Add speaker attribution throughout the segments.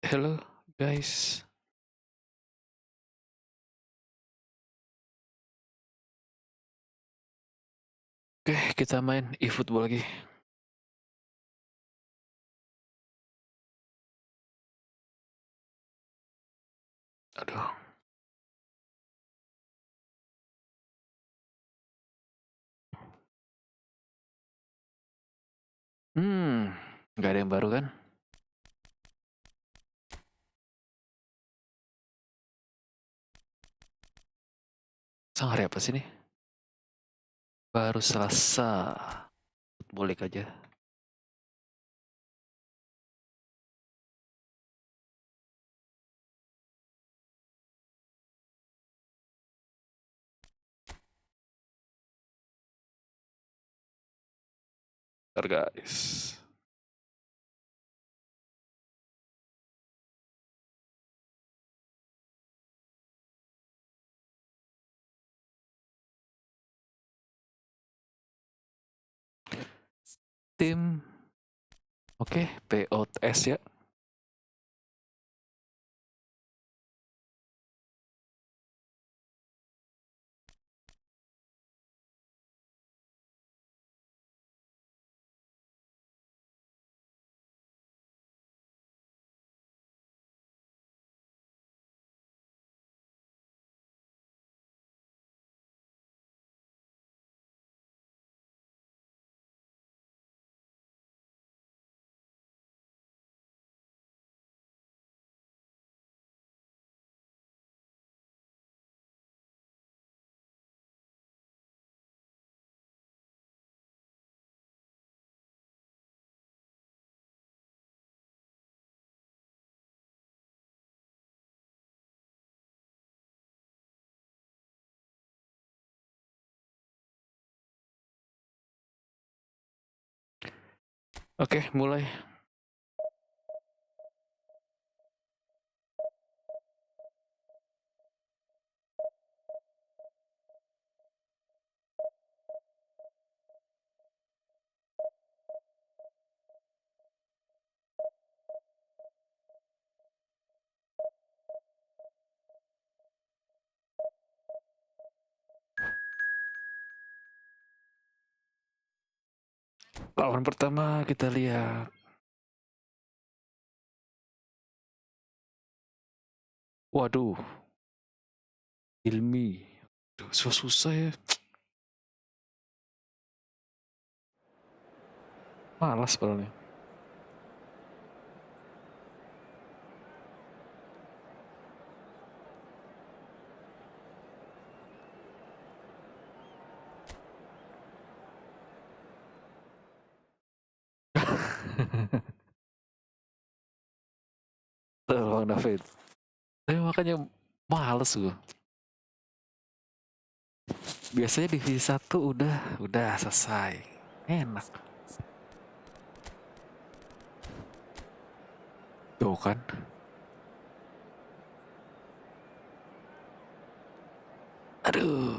Speaker 1: Hello guys. Oke, kita main eFootball lagi. Aduh. Nggak ada yang baru kan? Sang hari apa sih nih? Baru Selasa. Boleh aja. Ntar guys. Tim. Oke, POTS ya. Oke, mulai. Lawan pertama kita lihat. Waduh. Ilmi. Aduh, susah ya. Malas padahal. Bang David. Tapi makanya males gue. Biasanya divisi 1 udah selesai. Enak. Tuh kan. Aduh.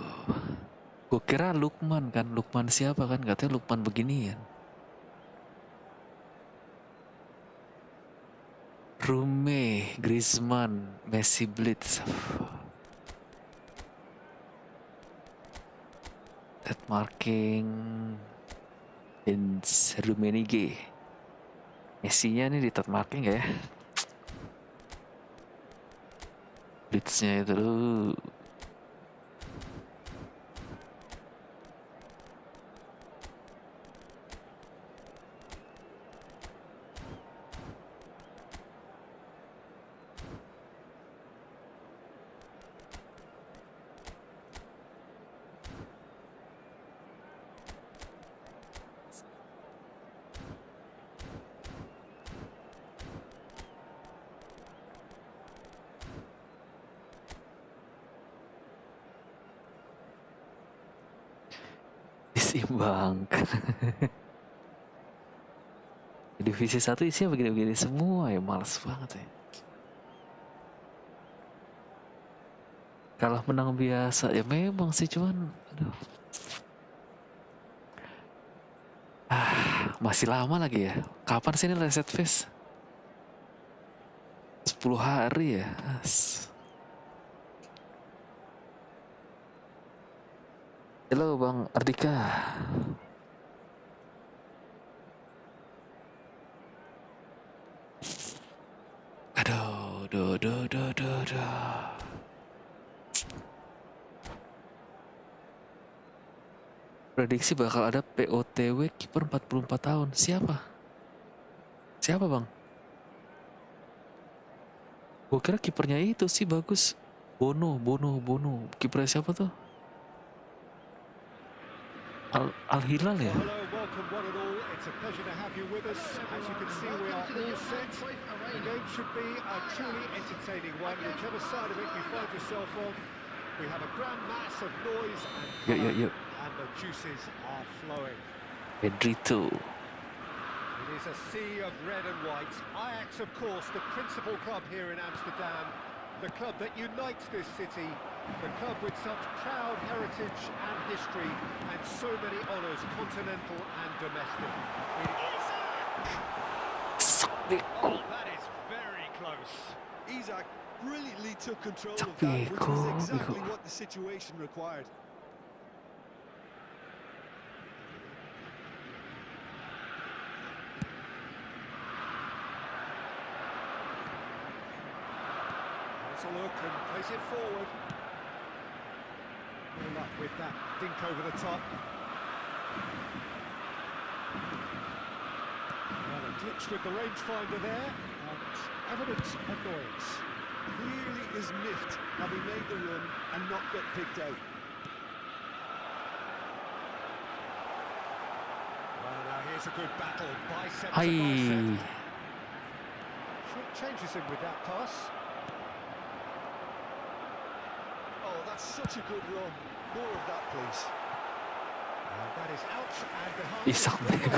Speaker 1: Gue kira Lukman kan. Lukman siapa kan? Katanya Lukman beginian. Rume, Griezmann, Messi Blitz. That marking in Rumenige. Messi-nya nih di third marking gak ya? Blitznya itu loh. Disimbang. Divisi 1 isinya begini-begini semua ya, males banget ya. Kalah menang biasa ya memang sih, cuman aduh. Masih lama lagi ya. Kapan sih ini reset face? 10 hari ya. Halo Bang Ardika. Aduh. Prediksi bakal ada POTW kiper 44 tahun. Siapa Bang? Gue kira kipernya itu sih bagus. Bono. Kipernya siapa tuh? Al Hilal ya?
Speaker 2: Hello, welcome one and all. It's a pleasure to have you with us. As you can see, we are all set. The game should be a truly entertaining one, whichever side of it you find yourself on. We have a grand mass of noise and colour, and the juices are flowing.
Speaker 1: Pedrito.
Speaker 2: It is a sea of red and white. Ajax, of course, the principal club here in Amsterdam, the club that unites this city, the club with such proud heritage and history, and so many honours, continental and domestic. Oh, that is very close.
Speaker 3: Isaac brilliantly took control of that, which was exactly what the situation required.
Speaker 2: Let's a look and place it forward. Good luck with that dink over the top. Well, a glitch with the rangefinder there, and evident annoyance.
Speaker 3: Clearly is miffed, having made the run and not got picked out.
Speaker 2: Well, now here's a good battle, bicep to bicep. Short changes him with that pass.
Speaker 3: Oh, that's such a good run. More of that, please.
Speaker 2: And that is out and behind.
Speaker 1: Isak bego.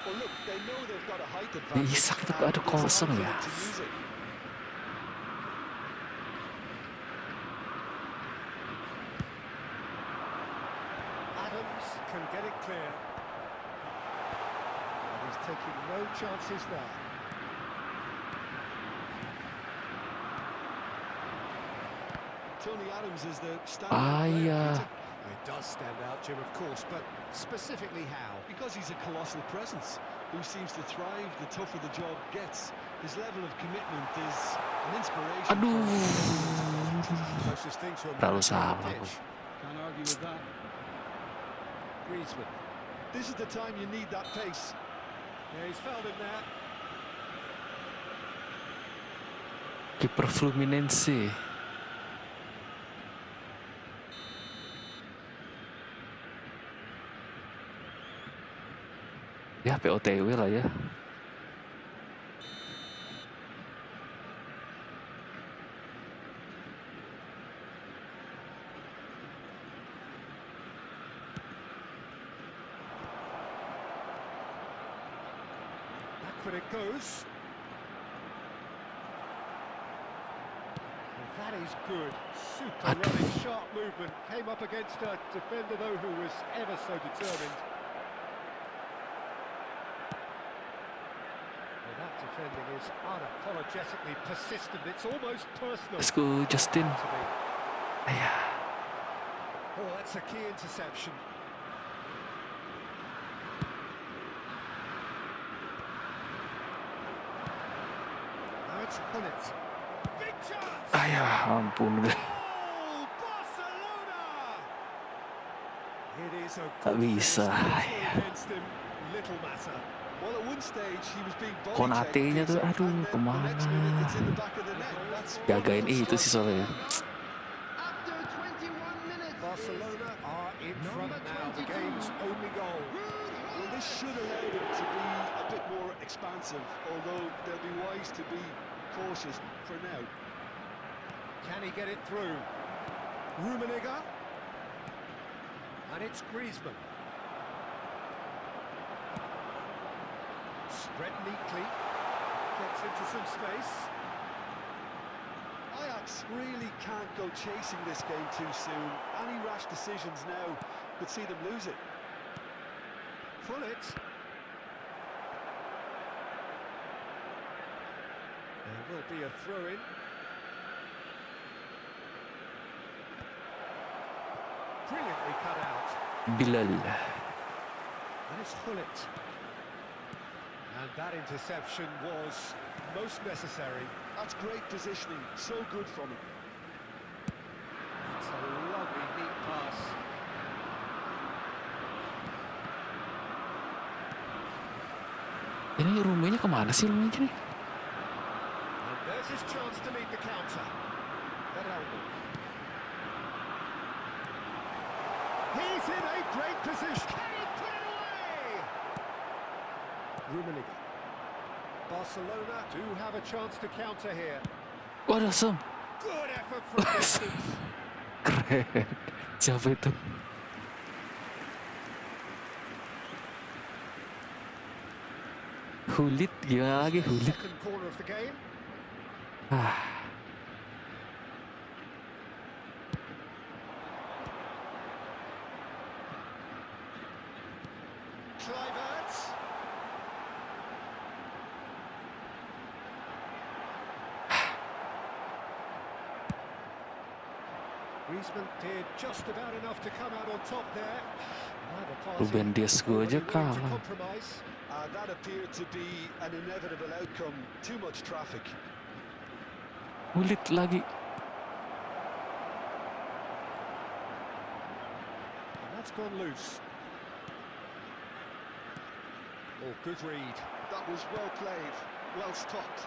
Speaker 3: Well, look, they know they've got a height advantage.
Speaker 1: Isak itu ada kosong ya.
Speaker 2: Adams can get it clear. And he's taking no chances there.
Speaker 3: Tony Adams is the standout player.
Speaker 2: It does stand out, Jim, of course, but specifically how?
Speaker 3: Because he's a colossal presence who seems to thrive the tougher the job gets. His level of commitment is an inspiration.
Speaker 2: Closest thing to a pitch.
Speaker 3: Can't argue with that.
Speaker 2: Griezmann.
Speaker 3: This is the time you need that pace.
Speaker 2: Yeah, he's fouled him there.
Speaker 1: Kiper Fluminense. Ya POTW lah ya.
Speaker 2: Back when it goes. Well, that is good. Super running, sharp movement. Came up against a defender, though, who was ever so determined. That defending is unapologetically persistent. It's almost personal.
Speaker 1: Let's go, Justin.
Speaker 2: Oh, that's a key interception. Now it's Hunnit. Big chance!
Speaker 1: Ampun.
Speaker 2: Oh, Barcelona! It is a
Speaker 1: Tak bisa.
Speaker 2: against him. Little matter.
Speaker 3: Well, at one stage he was being
Speaker 1: Konate-nya tuh, aduh, kemana? Jagain itu sih soalnya.
Speaker 2: Barcelona are in front now. The game's only goal.
Speaker 3: Well, this should allow them to be a bit more expansive, although they'll be wise to be cautious for now.
Speaker 2: Can he get it through? Rummenigge. And it's Griezmann. Spread neatly, gets into some space.
Speaker 3: Ajax really can't go chasing this game too soon. Any rash decisions now could see them lose it.
Speaker 2: Pull it. Will be a throw-in. Brilliantly cut out.
Speaker 1: Bilal.
Speaker 2: And it's Hullet. And that interception was most necessary.
Speaker 3: That's great positioning, so good from him.
Speaker 2: It's a lovely, neat pass.
Speaker 1: Ini rumahnya kemana sih rumahnya nih?
Speaker 2: And there's his chance to lead the counter. Beraldo. He's in a great position. Can he put it away? Rummenigge. Barcelona do have a chance to counter here.
Speaker 1: Waduh, Sam.
Speaker 2: Good effort from distance.
Speaker 1: Keren. Siapa itu? Hullit, gimana lagi Hullit?
Speaker 2: Second corner of the game.
Speaker 1: Ah,
Speaker 2: Kluivert. Griezmann did just about enough to come out on top there. Neither party
Speaker 1: Ruben Dias gue aja
Speaker 2: really willing to
Speaker 1: kalah.
Speaker 2: compromise.
Speaker 3: That appeared to be an inevitable outcome. Too much traffic.
Speaker 1: Hullit lagi.
Speaker 2: And that's gone loose. Oh, good read.
Speaker 3: That was well played, well stopped.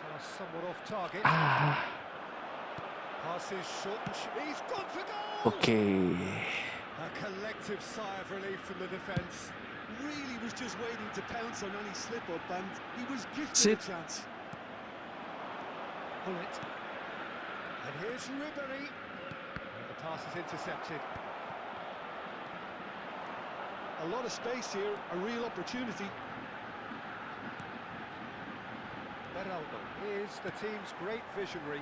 Speaker 2: Pass somewhat off target.
Speaker 1: Ah,
Speaker 2: Passes short and he's gone for goal!
Speaker 1: oke.
Speaker 2: A collective sigh of relief from the defence.
Speaker 3: Really was just waiting to pounce on any slip-up, and he was gifted
Speaker 1: Sit.
Speaker 3: a chance.
Speaker 2: Hullet. And here's Ribéry. And the pass is intercepted.
Speaker 3: A lot of space here, a real opportunity.
Speaker 2: Beraldo is the team's great visionary.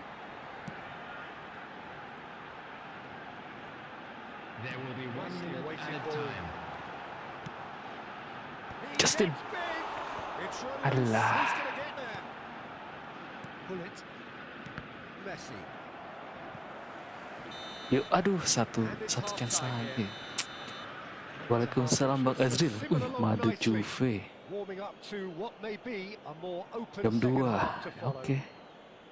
Speaker 4: There will be 1
Speaker 2: Nicely
Speaker 4: minute
Speaker 2: weighted
Speaker 4: added
Speaker 2: ball.
Speaker 4: time.
Speaker 2: He
Speaker 1: Justin.
Speaker 2: hits big. It's run loose.
Speaker 1: Alah.
Speaker 2: Who's going to get there? Hullet. Messi.
Speaker 1: Yuk, aduh, satu chance lagi. Waalaikumsalam Bang Azril. Madu Juve.
Speaker 2: Warming up to what may be a more open
Speaker 1: Jam
Speaker 2: second
Speaker 1: 2.
Speaker 2: half to follow.
Speaker 1: Oke.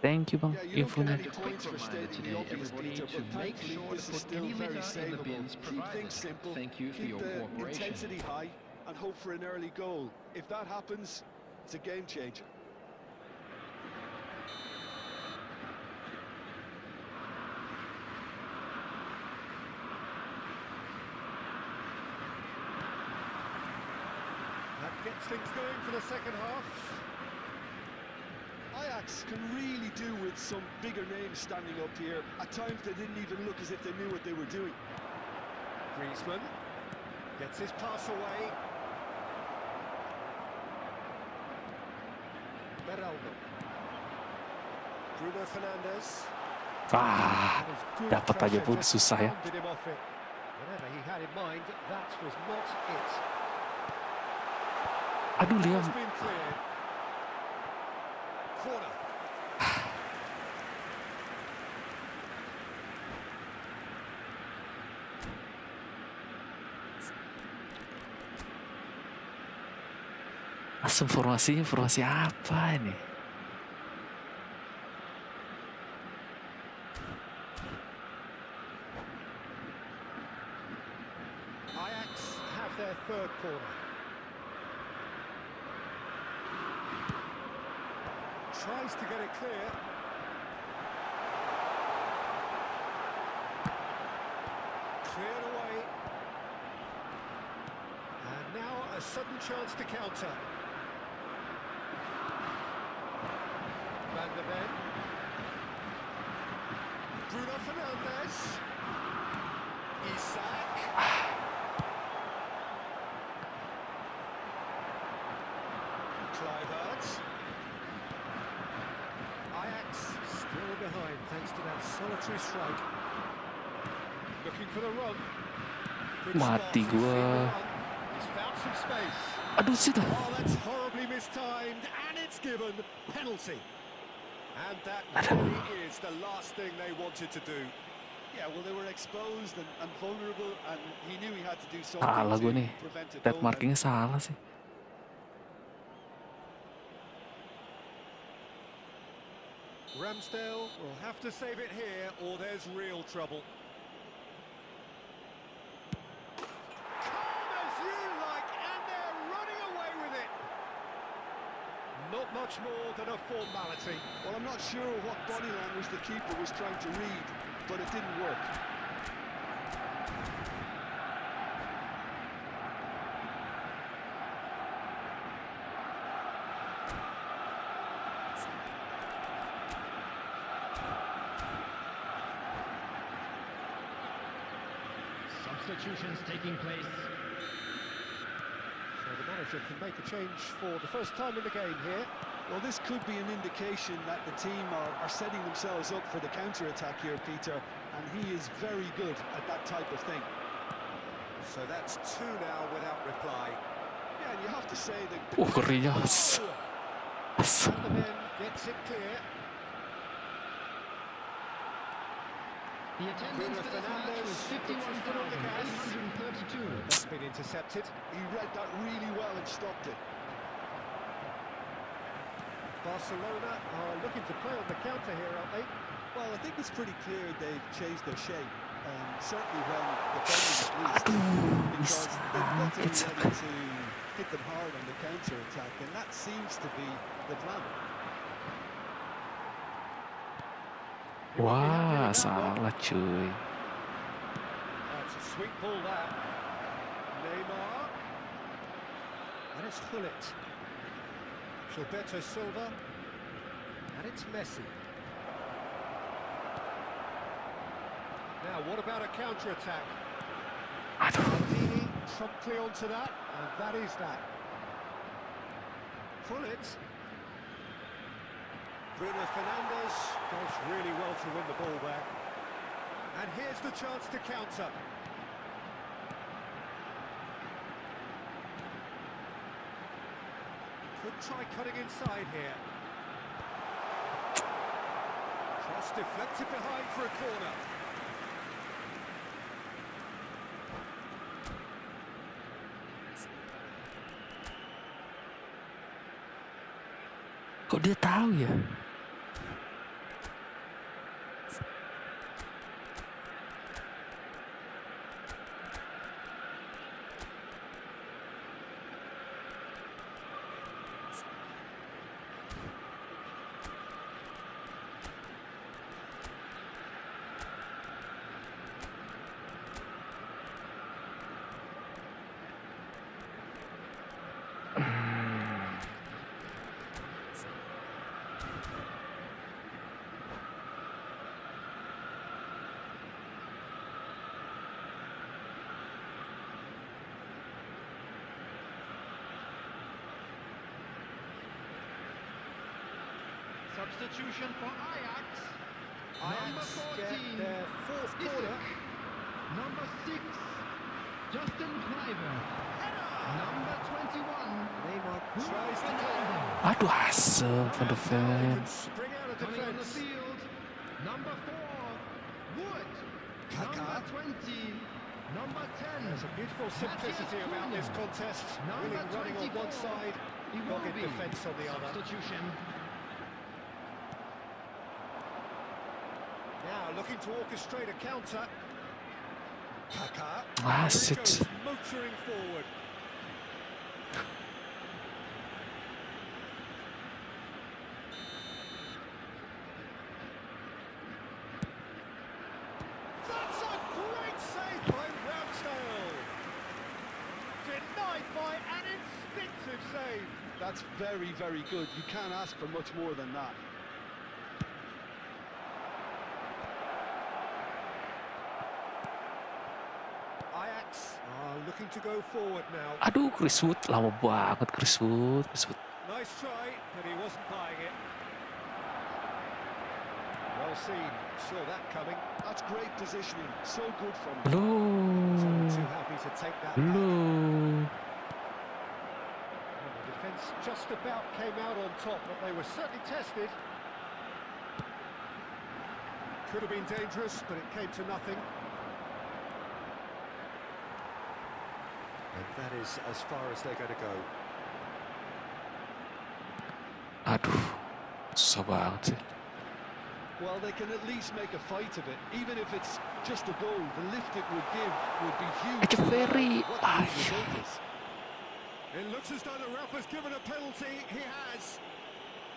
Speaker 1: Thank you Bang
Speaker 3: Yeah, you don't
Speaker 1: infonya.
Speaker 3: get any points for stating the obvious, Peter, but thankfully this is still very savable. Keep things simple,
Speaker 4: Thank you for
Speaker 3: keep
Speaker 4: your
Speaker 3: the
Speaker 4: cooperation.
Speaker 3: intensity high, and hope for an early goal. If that happens, it's a game changer.
Speaker 2: That gets things going for the second half.
Speaker 3: Ajax can really do with some bigger names standing up here. At times they didn't even look as if they knew what they were doing.
Speaker 2: Griezmann gets his pass away. Beraldo. Bruno Fernandes.
Speaker 1: Ah,
Speaker 2: That is good
Speaker 1: dapat aja
Speaker 2: pressure,
Speaker 1: pun
Speaker 2: just
Speaker 1: susah ya.
Speaker 2: pounded him off it. Whatever he had in mind, that was not it.
Speaker 1: Aduh,
Speaker 2: That
Speaker 1: Liam.
Speaker 2: has been cleared. Corner.
Speaker 1: Langsung formasinya formasi apa ini?
Speaker 2: Ajax have their third corner. Tries to get it clear. Cleared away. And now a sudden chance to counter. Van der Ven. Bruno Fernandes. Isak. Kluivert. Ajax still behind thanks to that solitary strike. Looking for the run. Good
Speaker 1: Mati
Speaker 2: spot.
Speaker 1: gua.
Speaker 2: He's found some space.
Speaker 1: Aduh, sih dah.
Speaker 2: Oh, that's horribly Really mistimed, and it's given penalty. And that really is the last thing they wanted to do.
Speaker 3: Yeah, well, they were exposed and vulnerable, and he knew he had to do
Speaker 1: Salah gue
Speaker 3: something
Speaker 1: nih.
Speaker 3: to prevent a
Speaker 1: Red
Speaker 3: goal.
Speaker 1: markingnya salah sih.
Speaker 2: Ramsdale will have to save it here, or there's real trouble. Calm as you like, and they're running away with it. Not much more than a formality.
Speaker 3: Well, I'm not sure what body language the keeper was trying to read, but it didn't work.
Speaker 4: Substitutions taking place.
Speaker 2: So the manager can make a change for the first time in the game here.
Speaker 3: Well, this could be an indication that the team are setting themselves up for the counter-attack here, Peter, and he is very good at that type of thing.
Speaker 2: So that's two now without reply.
Speaker 3: Yeah, and you have to say that...
Speaker 1: Ngerinya.
Speaker 2: And the men gets it clear.
Speaker 4: The attendance
Speaker 2: Bruno
Speaker 4: for this match was
Speaker 2: Fernandes
Speaker 4: 51,832.
Speaker 2: That's been intercepted.
Speaker 3: He read that really well and stopped it.
Speaker 2: Barcelona are looking to play on the counter here, aren't they?
Speaker 3: Well, I think it's pretty clear they've changed their shape, certainly when defending at least, because they've got to be ready to hit them hard on the counter-attack, and that seems to be the plan.
Speaker 1: Wah, salah cuy.
Speaker 2: That's a sweet ball there. Neymar. And it's Gullit. Gilberto Silva. And it's Messi. Now, what about a counter-attack? Maldini promptly onto that, and that is that. Gullit. Bruno Fernandes does really well to win the ball there. And here's the chance to counter. Could try cutting inside here. Cross deflected behind for a corner.
Speaker 1: Kok dia tahu ya?
Speaker 4: Substitution for Ajax.
Speaker 2: Ajax get their fourth corner.
Speaker 4: Number 6, Justin Kluivert. Number 21,
Speaker 2: Neymar tries to clear.
Speaker 1: Aduh, asem van de Ven.
Speaker 2: Spring out of
Speaker 4: coming on the
Speaker 2: defence.
Speaker 4: field. Number 4, Wood.
Speaker 2: Kaka.
Speaker 4: Number 20, number 10.
Speaker 2: There's a beautiful simplicity about this contest. Willing running on one side, dogged defence on the other.
Speaker 4: Substitution.
Speaker 2: Now looking to orchestrate a counter. Kaka.
Speaker 1: Ah,
Speaker 2: Here he
Speaker 1: shit.
Speaker 2: goes, motoring forward. That's a great save by Ramsdale. Denied by an instinctive save.
Speaker 3: That's very, very good. You can't ask for much more than that.
Speaker 2: Ajax are looking to go forward now.
Speaker 1: Aduh, Chris Wood lama banget Chris Wood.
Speaker 2: Nice try, but he wasn't buying it. Well seen, saw that coming.
Speaker 3: That's great positioning. So good from him.
Speaker 2: So
Speaker 1: Belum.
Speaker 2: too happy to take that back.
Speaker 1: Belum.
Speaker 2: Well, the defence just about came out on top, but they were certainly tested. Could have been dangerous, but it came to nothing. And that is as far as they're going to go.
Speaker 1: Aduh, susah banget sih.
Speaker 3: Well, they can at least make a fight of it, even if it's just a goal. The lift it would give would be huge.
Speaker 1: It's very...
Speaker 3: What the result is.
Speaker 2: It looks as though the ref has given a penalty. He has.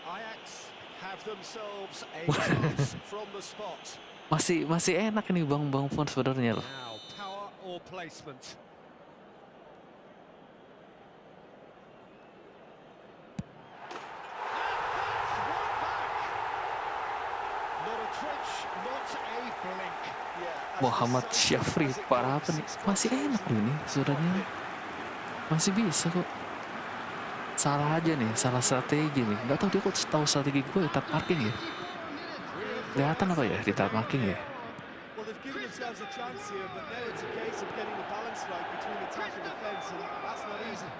Speaker 2: Ajax have themselves a chance from the spot.
Speaker 1: Masih enak nih Bang Fon sebenarnya loh.
Speaker 2: Now, power or placement? Not a twitch, not a blink.
Speaker 1: Muhammad Syafri, parah apa nih? Masih enak loh ini sebenarnya. Masih bisa kok. Salah aja nih, salah strategi nih. Gak tau dia kok tahu strategi gue ya, tap marking ya. Kelihatan apa ya di tap marking ya?
Speaker 3: Well, they've given themselves a chance here, but now it's a case of getting the balance right between attack and defence, and that's not easy.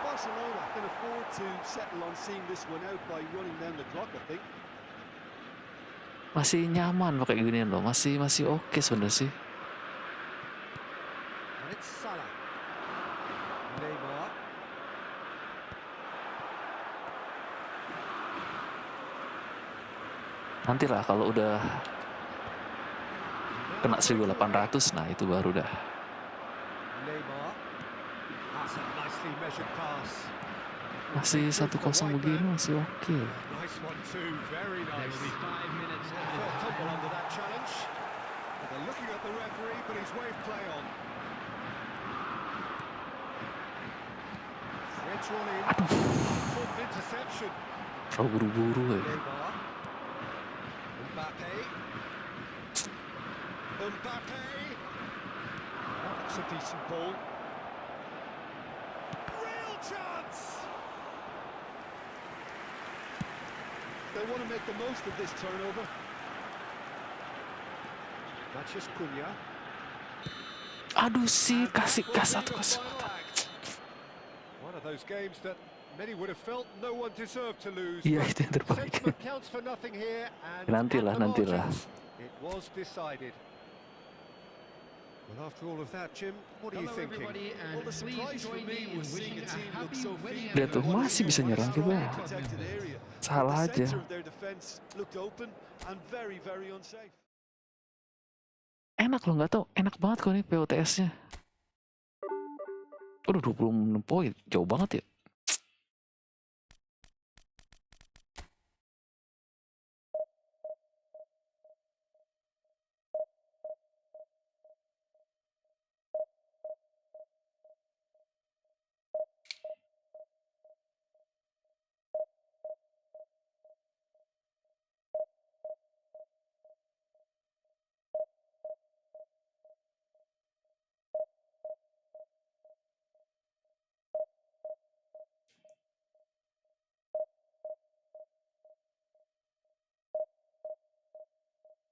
Speaker 3: Barcelona can afford to settle on seeing this one out by running down the clock, I think.
Speaker 1: Masih nyaman pakai ginian loh, masih oke sebenarnya sih.
Speaker 2: And it's Salah. Neymar.
Speaker 1: Nantilah kalau udah kena 1.800, nah itu baru dah.
Speaker 2: Neymar. That's a nicely measured pass.
Speaker 1: Masih 1-0 begini masih oke.
Speaker 2: Nice one too, very
Speaker 4: There
Speaker 2: nice.
Speaker 4: will be 5 minutes added
Speaker 2: Felt tumble
Speaker 4: time.
Speaker 2: under that challenge. They're looking at the referee, but he's waved play on. Threads run in. Unformed interception.
Speaker 1: Terlalu buru-buru ya.
Speaker 2: Neymar. Mbappe. Mbappe. That's a decent ball. Real chance.
Speaker 3: They want to make the most of this turnover.
Speaker 2: Mathias Cunha.
Speaker 1: Aduh sih, kasih
Speaker 2: Will be
Speaker 1: satu
Speaker 2: the
Speaker 1: kasih.
Speaker 2: final act. One of those games that many would have felt no one deserved to lose.
Speaker 1: Iya,
Speaker 2: but
Speaker 1: itu yang terbaik.
Speaker 2: sentiment counts for nothing here, and
Speaker 1: Nantilah,
Speaker 2: at the
Speaker 1: nantilah.
Speaker 2: margins, it was decided. Well, after all of that, Jim, what are you
Speaker 4: Hello
Speaker 2: thinking?
Speaker 4: everybody, and
Speaker 3: Well, the
Speaker 4: please
Speaker 3: surprise for
Speaker 4: join
Speaker 3: me
Speaker 4: me in
Speaker 3: was seeing
Speaker 4: wishing
Speaker 3: a
Speaker 4: a
Speaker 3: team look
Speaker 4: happy
Speaker 3: so
Speaker 4: wedding
Speaker 3: fit.
Speaker 1: Lihat tuh, masih bisa nyerang juga.
Speaker 3: Protected area.
Speaker 1: Salah
Speaker 3: The
Speaker 1: aja.
Speaker 3: center of their defense looked open and very, very unsafe.
Speaker 1: Enak loh, nggak tau, enak banget kok nih POTS-nya. Udah 26 poin, jauh banget ya.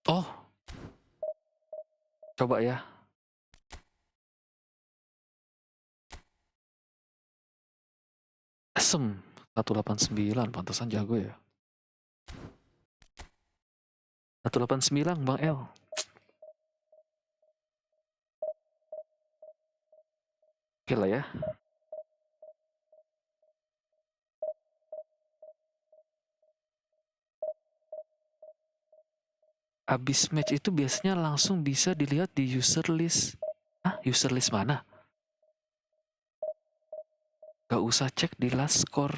Speaker 1: Oh, coba ya. Asem 189, pantesan jago ya. 189 Bang L. Oke lah ya. Abis match itu biasanya langsung bisa dilihat di user list. Ah, user list mana? Gak usah cek di last score.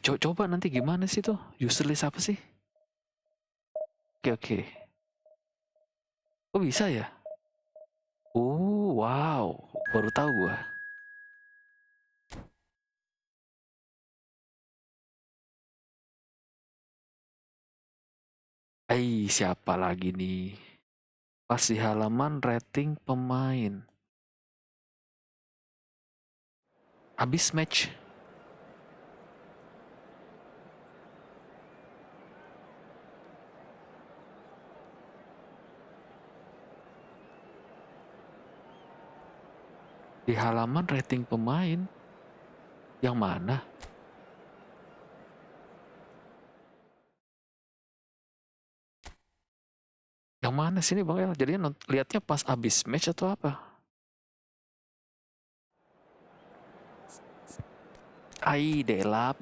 Speaker 1: Coba nanti gimana sih tuh? User list apa sih? Oke. Oh bisa ya? Oh wow, baru tahu gua. Siapa lagi nih? Pas di halaman rating pemain. Habis match. Di halaman rating pemain. Yang mana? Yang mana sini Bang El? Jadi lihatnya pas abis match atau apa?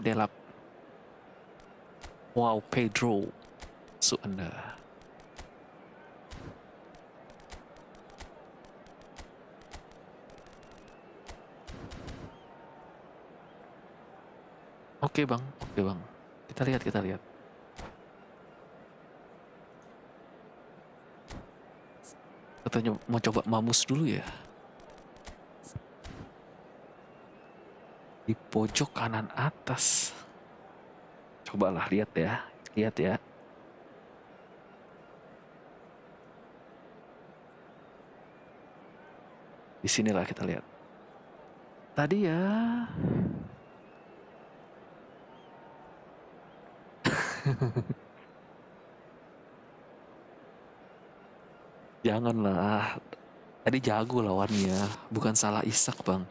Speaker 1: Delap. Wow, Pedro. Anda. Oke bang. Kita lihat. Katanya mau coba mamus dulu ya. Di pojok kanan atas. Cobalah lihat ya. Di sinilah kita lihat. Tadi ya. Janganlah. Tadi jago lawannya, bukan salah Isak bang.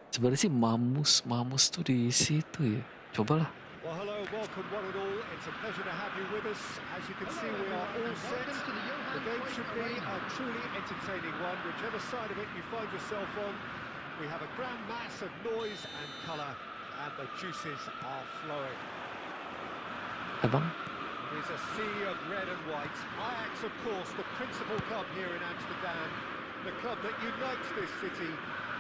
Speaker 1: Sebenarnya sih mamus tuh di situ ya. Cobalah.
Speaker 2: Well, hello, welcome one and all. It's a pleasure to have you with us. As you can see, we are all set. The game should be a truly entertaining one, whichever side of it you find yourself on. We have a grand mass of noise and colour, and the juices are flowing.
Speaker 1: Bang.
Speaker 2: It is a sea of red and white. Ajax, of course, the principal club here in Amsterdam, the club that unites this city,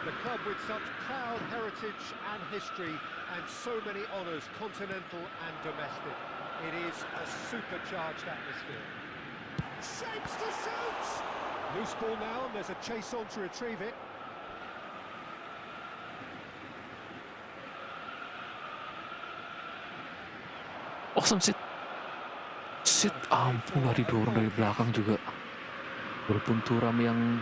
Speaker 2: the club with such proud heritage and history, and so many honours, continental and domestic. It is a supercharged atmosphere. Shapes to shoot! Loose ball now, and there's a chase on to retrieve it.
Speaker 1: Awesome sit. Ampun lah didorong dari belakang juga. Walaupun Turam yang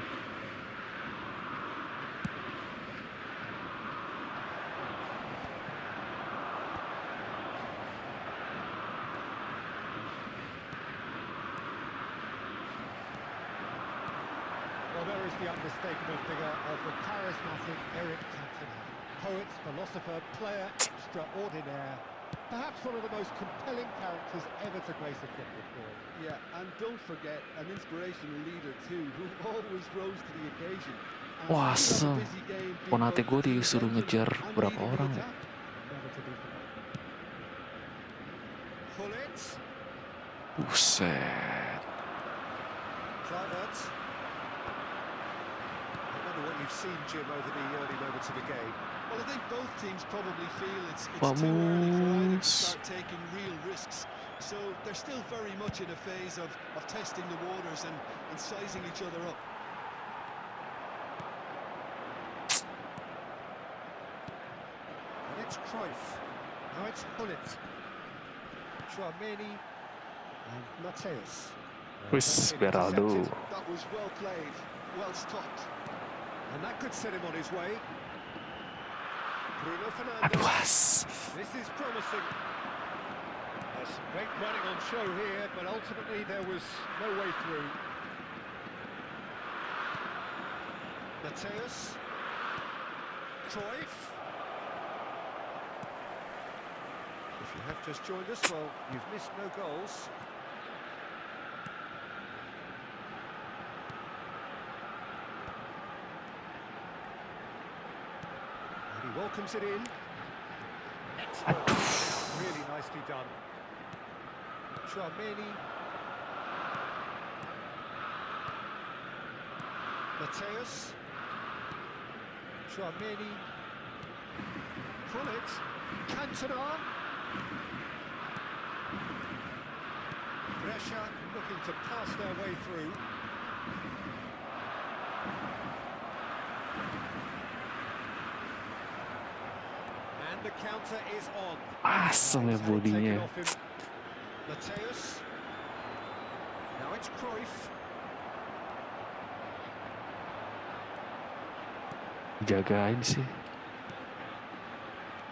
Speaker 2: Well, there is the unmistakable figure of the charismatic Eric Cantona. Poet, philosopher, player extraordinaire. Perhaps one of the most compelling characters ever to grace a football field.
Speaker 3: Yeah, and don't forget, an inspirational leader too, who always rose to the occasion. And
Speaker 1: wah,
Speaker 3: throughout a busy game, being
Speaker 1: Konate
Speaker 3: both
Speaker 1: gue disuruh ngejar
Speaker 3: defensive and
Speaker 1: berapa
Speaker 3: leading the
Speaker 1: orang ya?
Speaker 3: attack.
Speaker 2: Never to be forgotten. Pull it.
Speaker 1: Buset.
Speaker 2: Kluivert. I wonder what you've seen, Jim, over the early moments of the game.
Speaker 3: Well, I think both teams probably feel it's too early for either to
Speaker 1: Vamos.
Speaker 3: start taking real risks. So they're still very much in a phase of testing the waters and sizing each other up.
Speaker 2: And it's Cruyff. Now it's Hullet. Chouameni and Mateus.
Speaker 1: Wis, Beraldo.
Speaker 3: That was well played, well stopped.
Speaker 2: And that could set him on his way. Bruno
Speaker 1: Aduh,
Speaker 2: Fernandes. This is promising. There's some great running on show here, but ultimately there was no way through. Mateus. Cruyff. If you have just joined us, well, you've missed no goals. And he welcomes it in. Excellent. Really nicely done. Chouameni. Mateus. Chouameni. Pull it. Cantona. Brescia looking to pass their way through. And the counter is on.
Speaker 1: Asem ya bodinya.
Speaker 2: Mateus. Now it's Cruyff.
Speaker 1: Jagain sih.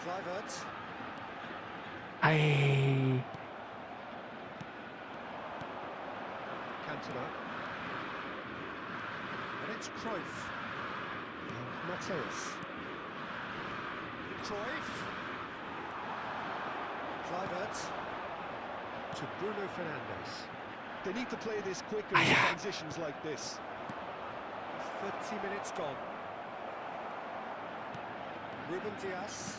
Speaker 2: Kluivert.
Speaker 1: Hai.
Speaker 2: Cantona. And it's Cruyff. And Mateus. Cruyff. Kluivert. To Bruno Fernandes.
Speaker 3: They need to play this quicker in transitions like this.
Speaker 2: 30 minutes gone. Ruben Dias.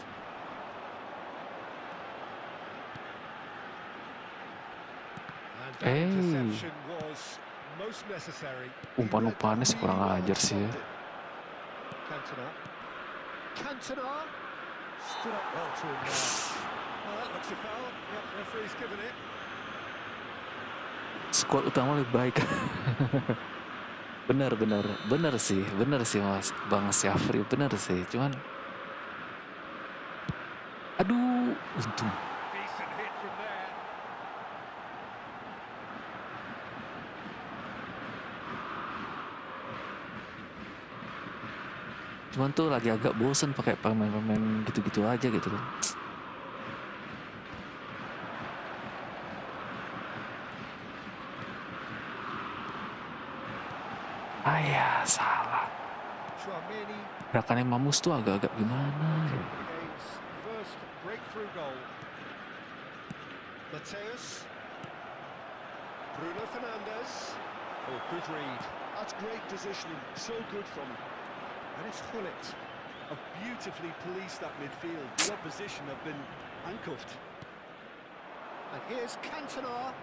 Speaker 2: And that interception was most necessary.
Speaker 1: Umpan-umpannya sih kurang ajar sih ya.
Speaker 2: Cantona. Cantona. Stood up well to him there. Well, that looks a foul. Yep, referee's given it.
Speaker 1: Skuad utama lebih baik. bener sih Mas Bang Syafri, bener sih, cuman aduh, untung
Speaker 2: Decent hit from there.
Speaker 1: cuman tuh lagi agak bosen pakai pemain-pemain gitu-gitu aja gitu loh. Salah.
Speaker 2: Chouameni.
Speaker 1: Gerakannya Mamus tuh agak-agak gimana ya.
Speaker 2: Game's first breakthrough goal. Mateus. Bruno Fernandes. Oh, good read.
Speaker 3: That's great positioning, so good from him.
Speaker 2: And it's Gullit.
Speaker 3: Have beautifully policed that midfield. The opposition have been handcuffed.
Speaker 2: And here's Cantona.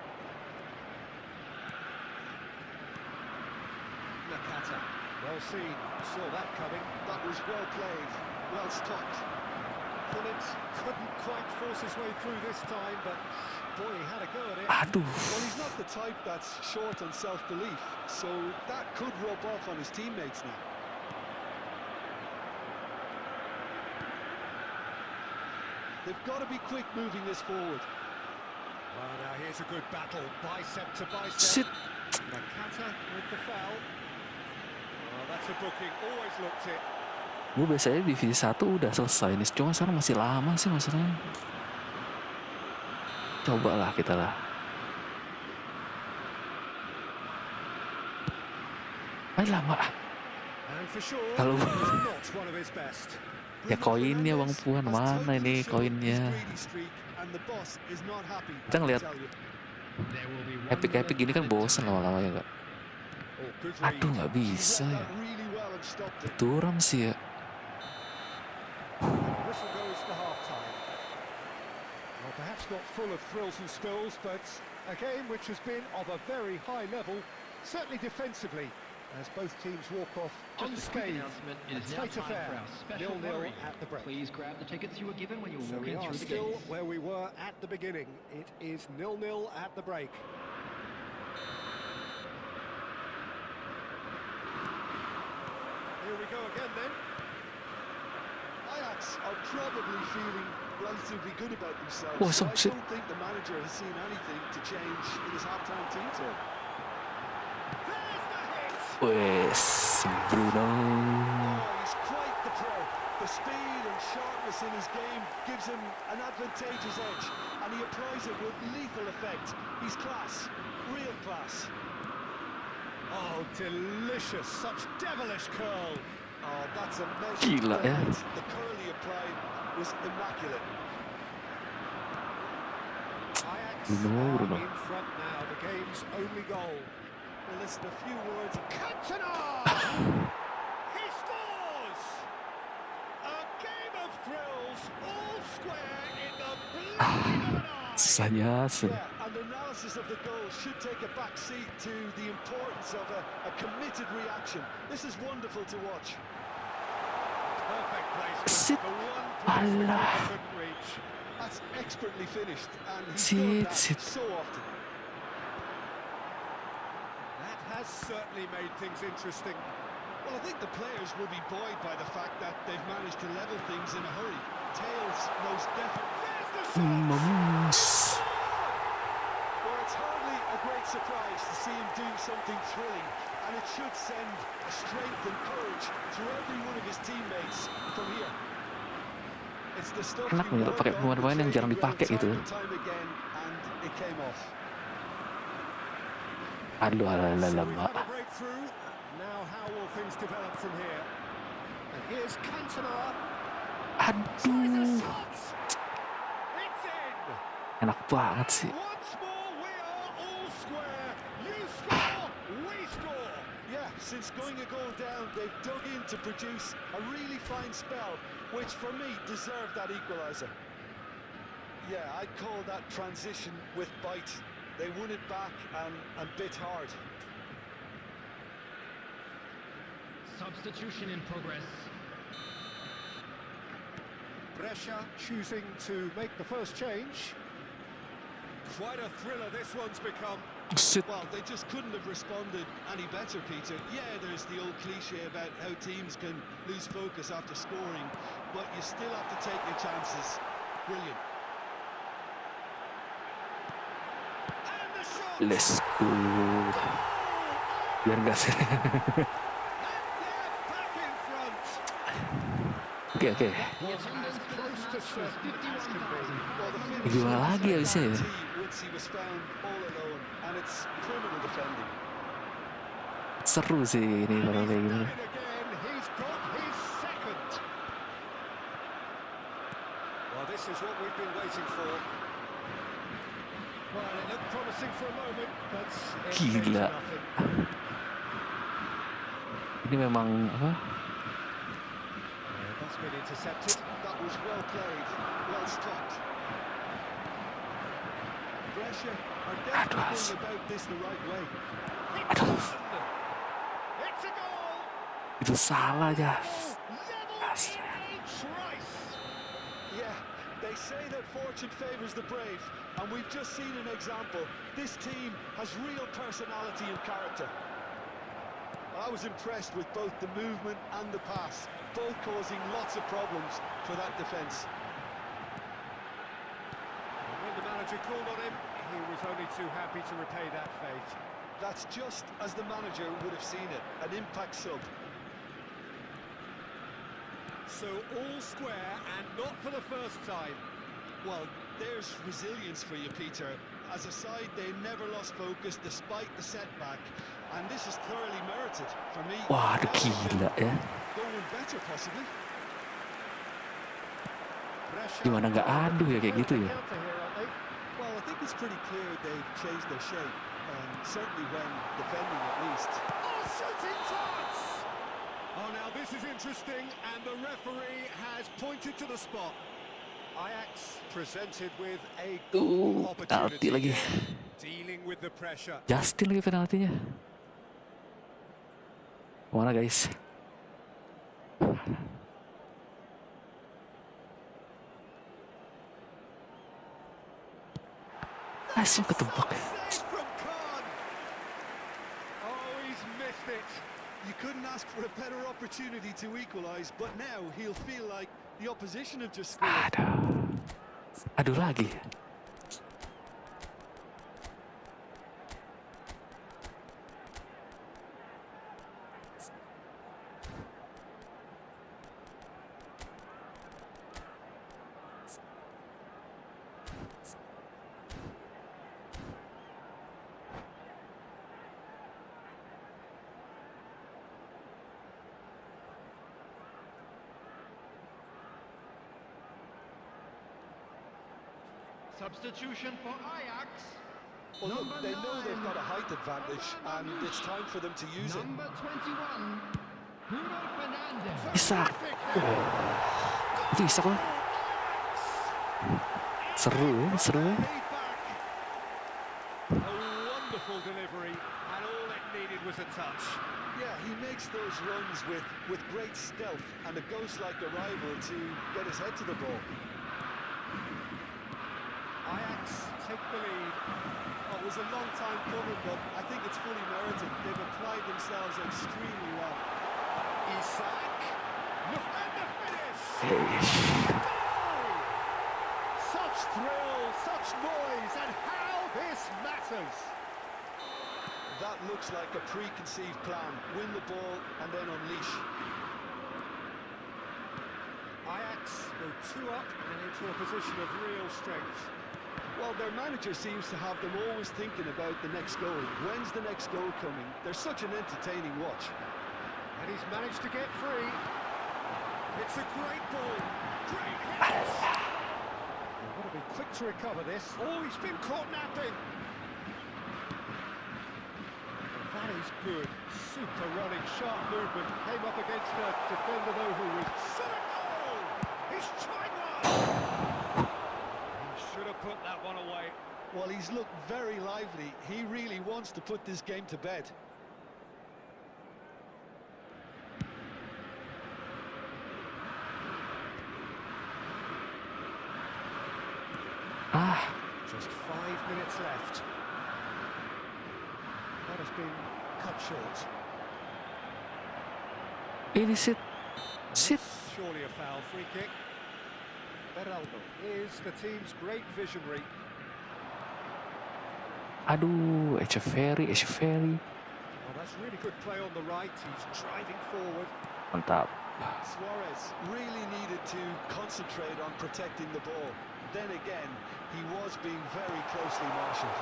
Speaker 2: Nakata. Well seen. Saw that coming.
Speaker 3: That was well played, well stopped.
Speaker 2: Gullit couldn't quite force his way through this time, but boy, he had a go at it.
Speaker 1: Aduh.
Speaker 3: Well, he's not the type that's short on self-belief, so that could rub off on his teammates now. They've got to be quick moving this forward.
Speaker 2: Well, now here's a good battle, bicep to bicep.
Speaker 1: Shit.
Speaker 2: Nakata with the foul. Well, that's a booking, always looked it.
Speaker 1: Gue biasanya divisi 1 udah selesai nih, cuma sekarang masih lama sih masalahnya. Coba lah kita lah. Lama.
Speaker 2: And for sure,
Speaker 1: Kalau
Speaker 2: it was not one of his best.
Speaker 1: ya koinnya Bang Puan, mana ini koinnya? Kita ngeliat epic gini kan bosen lama-lama ya kak. Aduh, nggak bisa ya. Turam sih ya.
Speaker 2: Whistle goes to half-time. Well, perhaps not full of thrills and spills, but a game which has been of a very high level, certainly defensively, as both teams walk off
Speaker 4: Just a quick
Speaker 2: unscathed.
Speaker 4: announcement. It
Speaker 2: A
Speaker 4: is now
Speaker 2: tight
Speaker 4: time
Speaker 2: affair,
Speaker 4: for our special
Speaker 2: 0-0
Speaker 4: lottery.
Speaker 2: at the break.
Speaker 4: Please grab the tickets you were given when you were
Speaker 2: So we
Speaker 4: walking
Speaker 2: are
Speaker 4: through the
Speaker 2: still
Speaker 4: gates.
Speaker 2: where we were at the beginning. It is 0-0 at the break. Here we go again then.
Speaker 3: Ajax are probably feeling relatively good about themselves.
Speaker 1: Oh,
Speaker 3: so I
Speaker 1: shit.
Speaker 3: don't think the manager has seen anything to change in his half-time team talk.
Speaker 2: There's the hit!
Speaker 1: Wes, Bruno.
Speaker 3: Oh, he's quite the pro. The speed and sharpness in his game gives him an advantageous edge, and he applies it with lethal effect. He's class, real class.
Speaker 2: Oh, delicious. Such devilish curl.
Speaker 3: Oh, that's a measure.
Speaker 1: Gila ya.
Speaker 3: The curl he applied was immaculate.
Speaker 2: Ajax
Speaker 1: Bruno.
Speaker 2: are in front now. The game's only goal.
Speaker 3: Well, listen, a few words.
Speaker 2: Cantona! He scores! A game of thrills, all square in the blink of an eye.
Speaker 1: Susahnya sih.
Speaker 3: Yeah, and analysis of the goal should take a back seat to the importance of a committed reaction. This is wonderful to watch.
Speaker 2: Perfect
Speaker 1: Sit.
Speaker 2: placement. The one place the
Speaker 1: Allah.
Speaker 2: keeper couldn't reach.
Speaker 3: That's expertly finished, and he's
Speaker 1: Sit,
Speaker 3: done that
Speaker 1: sit.
Speaker 3: so often.
Speaker 2: That has certainly made things interesting.
Speaker 3: Well, I think the players will be buoyed by the fact that they've managed to level things in a hurry. Tails most definitely.
Speaker 2: There's the shot!
Speaker 1: Mamus.
Speaker 3: Well, it's hardly a great surprise to see him do something thrilling, and it should send a strength and courage to every one of his teammates from here. It's the stuff
Speaker 1: Enak
Speaker 3: you
Speaker 1: nih kalau pakai
Speaker 3: work on
Speaker 1: pemain-pemain yang
Speaker 3: the
Speaker 1: jarang
Speaker 3: training ground
Speaker 1: dipakai gitu.
Speaker 3: time and time again, and it came off.
Speaker 1: Aduh,
Speaker 2: So
Speaker 1: alah,
Speaker 2: we've
Speaker 1: Mbak.
Speaker 2: had a breakthrough. Now how will things develop from here? And here's Cantona. Tries a
Speaker 1: Aduh,
Speaker 2: shot. It's in.
Speaker 1: enak banget sih.
Speaker 2: Once more we are all square. You score, we score.
Speaker 3: Yeah, since going a goal down, they've dug in to produce a really fine spell, which for me deserved that equaliser. Yeah, I'd call that transition with bite. They won it back and bit hard.
Speaker 4: Substitution in progress.
Speaker 2: Brescia choosing to make the first change. Quite a thriller this one's become.
Speaker 1: Buset.
Speaker 3: Well, they just couldn't have responded any better, Peter. Yeah, there's the old cliche about how teams can lose focus after scoring, but you still have to take your chances. Brilliant.
Speaker 2: And the shot.
Speaker 1: Let's go. Biar nggak sih.
Speaker 2: And they're back in front.
Speaker 1: Oke.
Speaker 2: Was as close to certain as can be.
Speaker 3: Well, the finish
Speaker 1: Gimana
Speaker 3: was
Speaker 1: lagi
Speaker 3: a
Speaker 1: abisnya ya?
Speaker 3: guarantee once he was found all alone, and it's criminal defending.
Speaker 1: Seru sih ini kalau kayak gini.
Speaker 2: Done it again. He's got his second. Well, this is what we've been waiting for. Well, it looked promising for a moment, but it came to
Speaker 1: Gila.
Speaker 2: nothing.
Speaker 1: Ini memang apa?
Speaker 2: That's been intercepted.
Speaker 3: That was well played, well stopped. Brescia are definitely going about this the right way.
Speaker 1: Aduh,
Speaker 2: It's a goal.
Speaker 1: itu salah ya.
Speaker 2: Level in a trice.
Speaker 3: Yeah, they say that fortune favours the brave, and we've just seen an example. This team has real personality and character. I was impressed with both the movement and the pass, both causing lots of problems for that defence.
Speaker 2: When the manager called on him, he was only too happy to repay that fate.
Speaker 3: That's just as the manager would have seen it, an impact sub.
Speaker 2: So all square, and not for the first time.
Speaker 3: Well, there's resilience for you, Peter. As a side, they never lost focus despite the setback, and this is thoroughly merited for me.
Speaker 1: Waduh, gila ya.
Speaker 3: Going better, possibly.
Speaker 1: Gimana nggak aduh ya kayak gitu ya?
Speaker 3: Well, I think it's pretty clear they've changed their shape, certainly when defending at least.
Speaker 2: Oh, shooting chance! Oh, now this is interesting, and the referee has pointed to the spot. Ajax presented with a good
Speaker 1: Penalti lagi.
Speaker 2: dealing with the pressure.
Speaker 1: Justin lagi penaltinya. Mana guys? Langsung ketebak.
Speaker 2: Save from Khan. Oh, he's missed it.
Speaker 3: You couldn't ask for a better opportunity to equalise, but now he'll feel like the opposition have just scored.
Speaker 1: Aduh lagi.
Speaker 4: Substitution for Ajax.
Speaker 3: Well, look,
Speaker 4: Number
Speaker 3: they know they've
Speaker 4: 9.
Speaker 3: got a height advantage, and it's time for them to use it.
Speaker 4: Number 21. Bruno Fernandes.
Speaker 1: Isak. Itu Isak loh. Seru ya, seru ya.
Speaker 2: A wonderful delivery, and all it needed was a touch.
Speaker 3: Yeah, he makes those runs with great stealth and a ghost-like arrival to get his head to the ball.
Speaker 2: Ajax take the lead.
Speaker 3: Oh, it was a long time coming, but I think it's fully merited. They've applied themselves extremely well.
Speaker 2: Isak. Look at the finish.
Speaker 1: Eish.
Speaker 2: Goal! Such thrill, such noise, and how this matters.
Speaker 3: That looks like a preconceived plan. Win the ball and then unleash.
Speaker 2: Ajax go 2 up and into a position of real strength.
Speaker 3: Well, their manager seems to have them always thinking about the next goal. When's the next goal coming? They're such an entertaining watch.
Speaker 2: And he's managed to get free. It's a great ball. Great hit. They've got to be quick to recover this. Oh, he's been caught napping. That is good. Super running, sharp movement. Came up against a defender though who was... Shot a goal! He's tried one! He should have put that one away.
Speaker 3: Well, he's looked very lively. He really wants to put this game to bed.
Speaker 2: Just 5 minutes left. That has been cut short.
Speaker 1: Ini sit.
Speaker 2: Surely a foul. Free kick. Beraldo is the team's great visionary.
Speaker 1: Aduh, Echeverry.
Speaker 2: Well, that's really good play on the right. He's driving forward.
Speaker 1: Mantap.
Speaker 3: Suarez really needed to concentrate on protecting the ball. Then again, he was being very closely marshalled.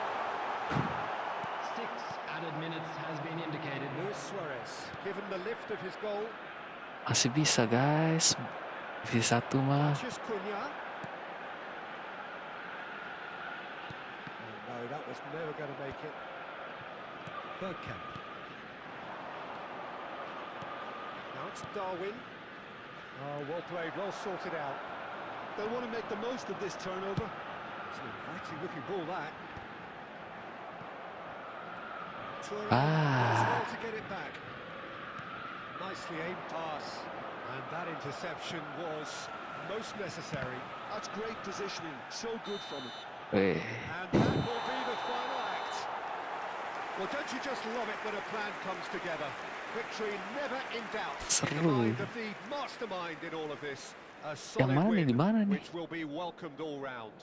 Speaker 4: 6 added minutes has been indicated.
Speaker 2: Luis Suarez, given the lift of his goal.
Speaker 1: Masih bisa, guys. Divisi 1 mah.
Speaker 2: Just Cunha. No, that was never going to make it. Bergkamp. Now it's Darwin. Oh, well played, well sorted out.
Speaker 3: They want to make the most of this turnover.
Speaker 2: It's an inviting looking ball, that. Does well to get it back. Nicely aimed pass. And that interception was most necessary.
Speaker 3: That's great positioning. So good from him.
Speaker 1: Eh,
Speaker 2: And that will be the final act. Well, don't you just love it when a plan comes together? Victory never in doubt. In the
Speaker 1: Seru.
Speaker 2: mind of the mastermind in all of this. A
Speaker 1: Yang
Speaker 2: solid
Speaker 1: mana nih,
Speaker 2: win,
Speaker 1: di mana nih?
Speaker 2: which will be welcomed all round.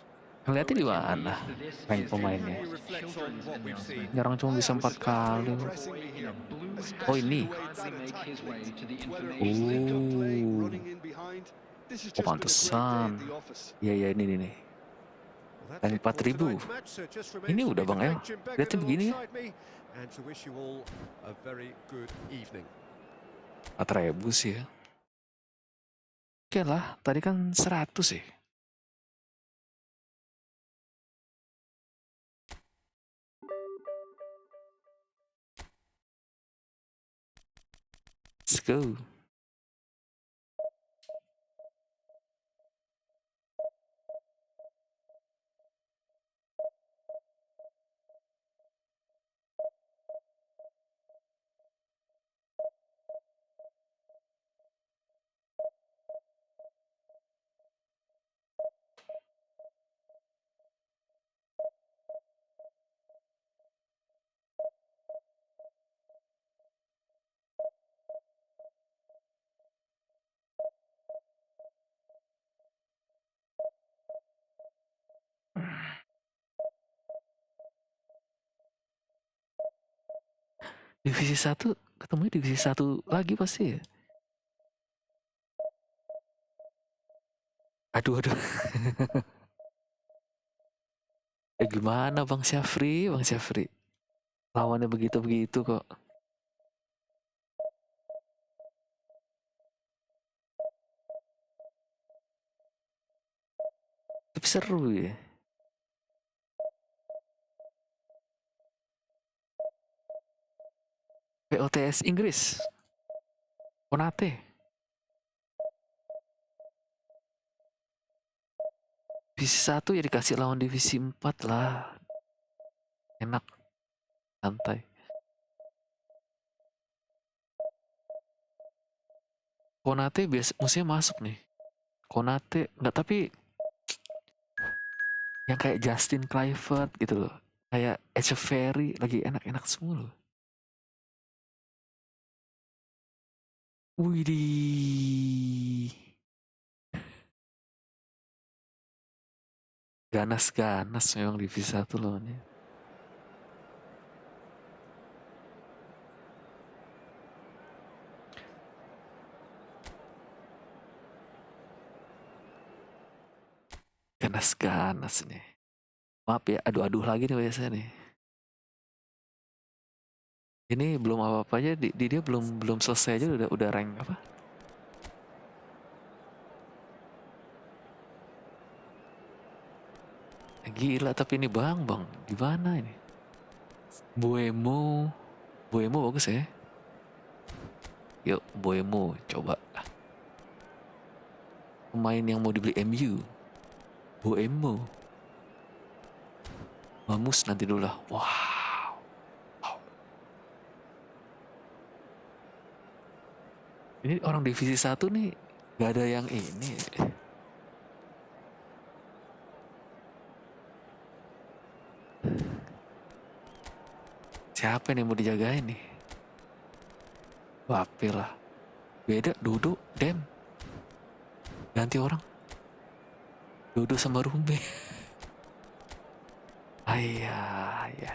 Speaker 1: Ngeliatnya di mana? Main pemainnya.
Speaker 2: How do you reflect on what we've seen?
Speaker 1: Ini orang cuma bisa 4 kali.
Speaker 3: Pressing me here.
Speaker 1: Oh, ini.
Speaker 3: Especially the way that
Speaker 4: Make
Speaker 3: attack
Speaker 4: his way
Speaker 3: went.
Speaker 4: to the
Speaker 3: Whether it
Speaker 4: information
Speaker 3: was link-up play,
Speaker 1: Oh.
Speaker 3: running in behind. This has
Speaker 1: Oh,
Speaker 3: just been a great day
Speaker 1: pantesan.
Speaker 3: at the office.
Speaker 1: Iya, ini nih.
Speaker 2: Well, that's
Speaker 1: Dan
Speaker 2: it for
Speaker 1: 4.000.
Speaker 2: tonight's match, so just remains
Speaker 1: Ini
Speaker 2: for
Speaker 1: udah
Speaker 2: me to
Speaker 1: Bang El.
Speaker 2: thank Jim Beglin
Speaker 1: Lihatnya begini ya.
Speaker 2: alongside me, and to wish you all a very good evening.
Speaker 1: 4.000 sih ya. Oke lah, tadi kan 100 sih. Let's go. Divisi 1 ketemunya divisi 1 lagi pasti ya. Aduh. Gimana Bang Syafri? Lawannya begitu-begitu kok. Tapi seru ya. POTS Inggris. Konate. Divisi 1 ya dikasih lawan divisi 4 lah. Enak. Santai. Konate biasa musuhnya masuk nih. Konate enggak, tapi yang kayak Justin Kluivert gitu loh. Kayak Echeverry lagi enak-enak semua loh. Widih. Ganas-ganas memang divisi 1 lawannya. Ganas-ganas nih. Maaf ya, aduh-aduh lagi nih biasanya nih. Ini belum apa-apa aja, dia belum selesai aja udah rank apa? Gila, tapi ini bang, gimana ini? Buemo bagus ya. Yuk, Buemo coba. Pemain yang mau dibeli MU. Buemo. Mamus nanti dulu lah. Wow. Ini orang divisi 1 nih, gak ada yang ini. Siapa nih yang mau dijagain nih? Wapil lah. Beda, Dodo, Dem. Ganti orang. Dodo sama Rumbe. Ayah, ya.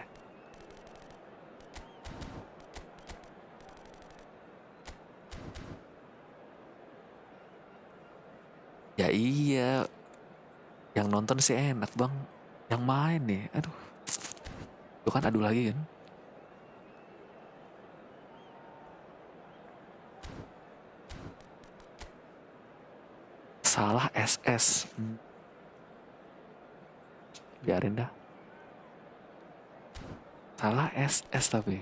Speaker 1: Ya iya. Yang nonton sih enak bang. Yang main nih, aduh. Itu kan adu lagi kan. Salah SS. Biarin dah. Salah SS tapi.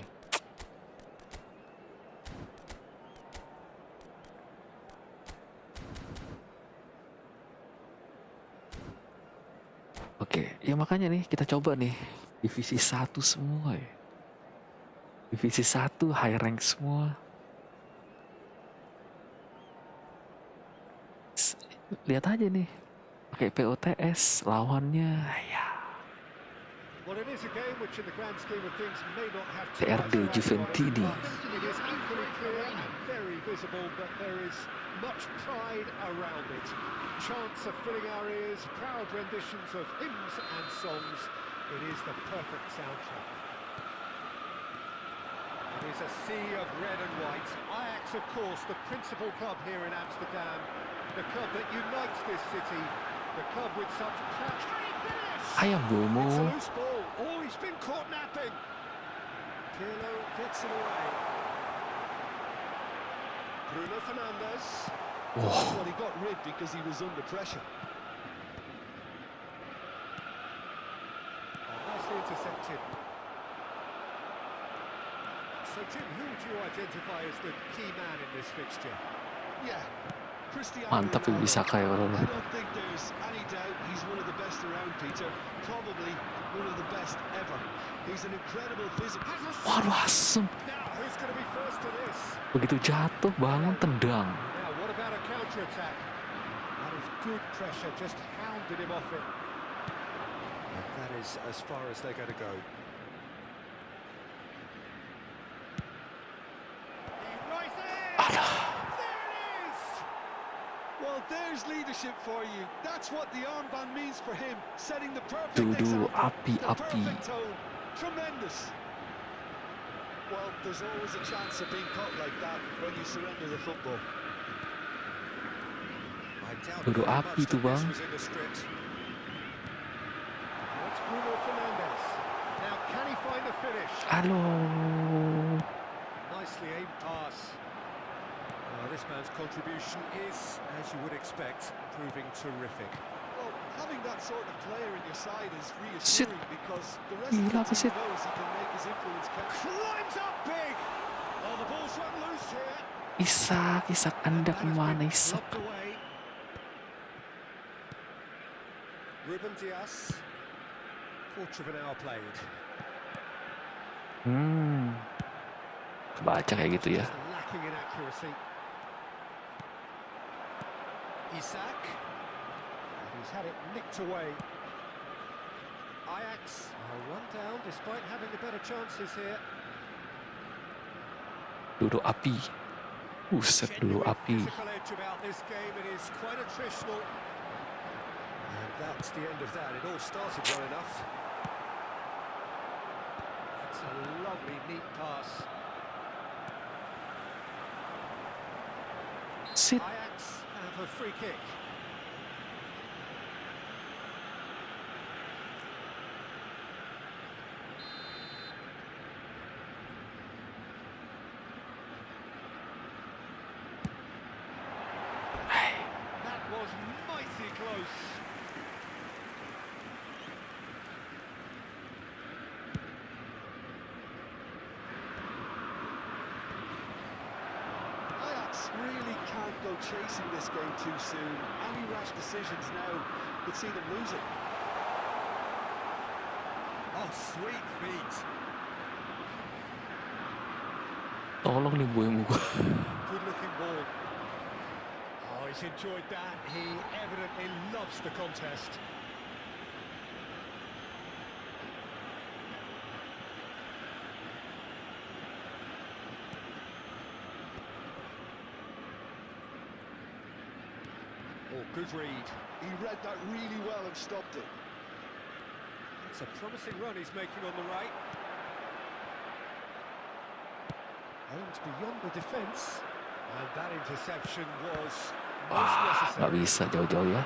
Speaker 1: Oke, ya makanya nih kita coba nih divisi 1 semua ya. Divisi 1 high rank semua. Lihat aja nih. Pakai POTS lawannya ya.
Speaker 2: Well, it is a game which in the grand scheme of things may not have too
Speaker 1: TRD
Speaker 2: much pride
Speaker 1: Juventini.
Speaker 2: behind it, but it is equally clear and very visible that there is much pride around it. Chants are filling our ears, proud renditions of hymns and songs. It is the perfect soundtrack. It is a sea of red and white. Ajax, of course, the principal club here in Amsterdam, the club that unites this city, the club with such proud...
Speaker 1: Ayam
Speaker 2: It's a
Speaker 1: Bomo.
Speaker 2: loose ball. Oh, he's been caught napping. Pirlo gets it away. Bruno Fernandes.
Speaker 1: Oh,
Speaker 3: Well, he got rid because he was under pressure.
Speaker 2: Nicely intercepted. So, Jim, who would you identify as the key man in this fixture?
Speaker 3: Yeah. Cristiano
Speaker 1: mantap ya
Speaker 3: Ronaldo.
Speaker 1: bisa kayak kalau
Speaker 3: I don't think there's any doubt he's one of the best around, Peter. Probably one of the best ever. He's an incredible physical.
Speaker 1: waduh asem.
Speaker 2: Now, who's going to be first to this?
Speaker 1: Begitu jatuh bangun tendang.
Speaker 2: Now, what about a counter-attack? That is good pressure, just hounded him off it. And that is as far as they're going to go. He rises!
Speaker 1: Aduh.
Speaker 2: There it is!
Speaker 3: Well, there's leadership for you. That's what the armband means for him. Setting the perfect
Speaker 1: Dudu,
Speaker 3: example.
Speaker 1: api,
Speaker 3: The
Speaker 1: api.
Speaker 3: perfect tone. Tremendous. Well, there's always a chance of being caught like that when you surrender the football.
Speaker 2: I doubt
Speaker 1: Dudu
Speaker 2: very
Speaker 1: api
Speaker 2: much
Speaker 1: tuh,
Speaker 2: that this
Speaker 1: Bang.
Speaker 2: was in the script. That's Bruno Fernandes. Now, can he find the finish?
Speaker 1: Aduh.
Speaker 2: Nicely aimed pass. This man's contribution is, as you would expect, proving terrific.
Speaker 3: Well, having that sort of player in your side is
Speaker 1: Shit.
Speaker 3: reassuring because the rest
Speaker 1: Gila,
Speaker 3: of
Speaker 1: apa
Speaker 3: the
Speaker 1: sih?
Speaker 3: team knows he can make his influence count.
Speaker 2: Climbs up big! Oh, the ball's run loose here.
Speaker 1: Isak Anda
Speaker 2: That has
Speaker 1: kemana
Speaker 2: been
Speaker 1: Isak?
Speaker 2: lobbed away. Ruben Dias. Quarter of an hour played.
Speaker 1: Kebaca kayak gitu ya.
Speaker 2: Just lacking in accuracy. Isak. He's had it nicked away. Ajax are one down despite having the better chances here.
Speaker 1: Dudu api. Buset, Dudu
Speaker 2: Genuine
Speaker 1: api.
Speaker 2: physical edge about this game. It is quite attritional. And that's the end of that. It all started well enough. That's a lovely, neat pass.
Speaker 1: Sit.
Speaker 2: Ajax have a free kick. close.
Speaker 3: Ajax really can't go chasing this game too soon. Any rash decisions now could see them lose it.
Speaker 2: Oh, sweet feet.
Speaker 1: Tolong nih boymu.
Speaker 2: Good looking ball. Oh, he's enjoyed that. He evidently loves the contest. Oh, good read.
Speaker 3: He read that really well and stopped it.
Speaker 2: It's a promising run he's making on the right. Aimed beyond the defence. And that interception was most
Speaker 1: Wah, nggak
Speaker 2: necessary.
Speaker 1: bisa jauh-jauh ya.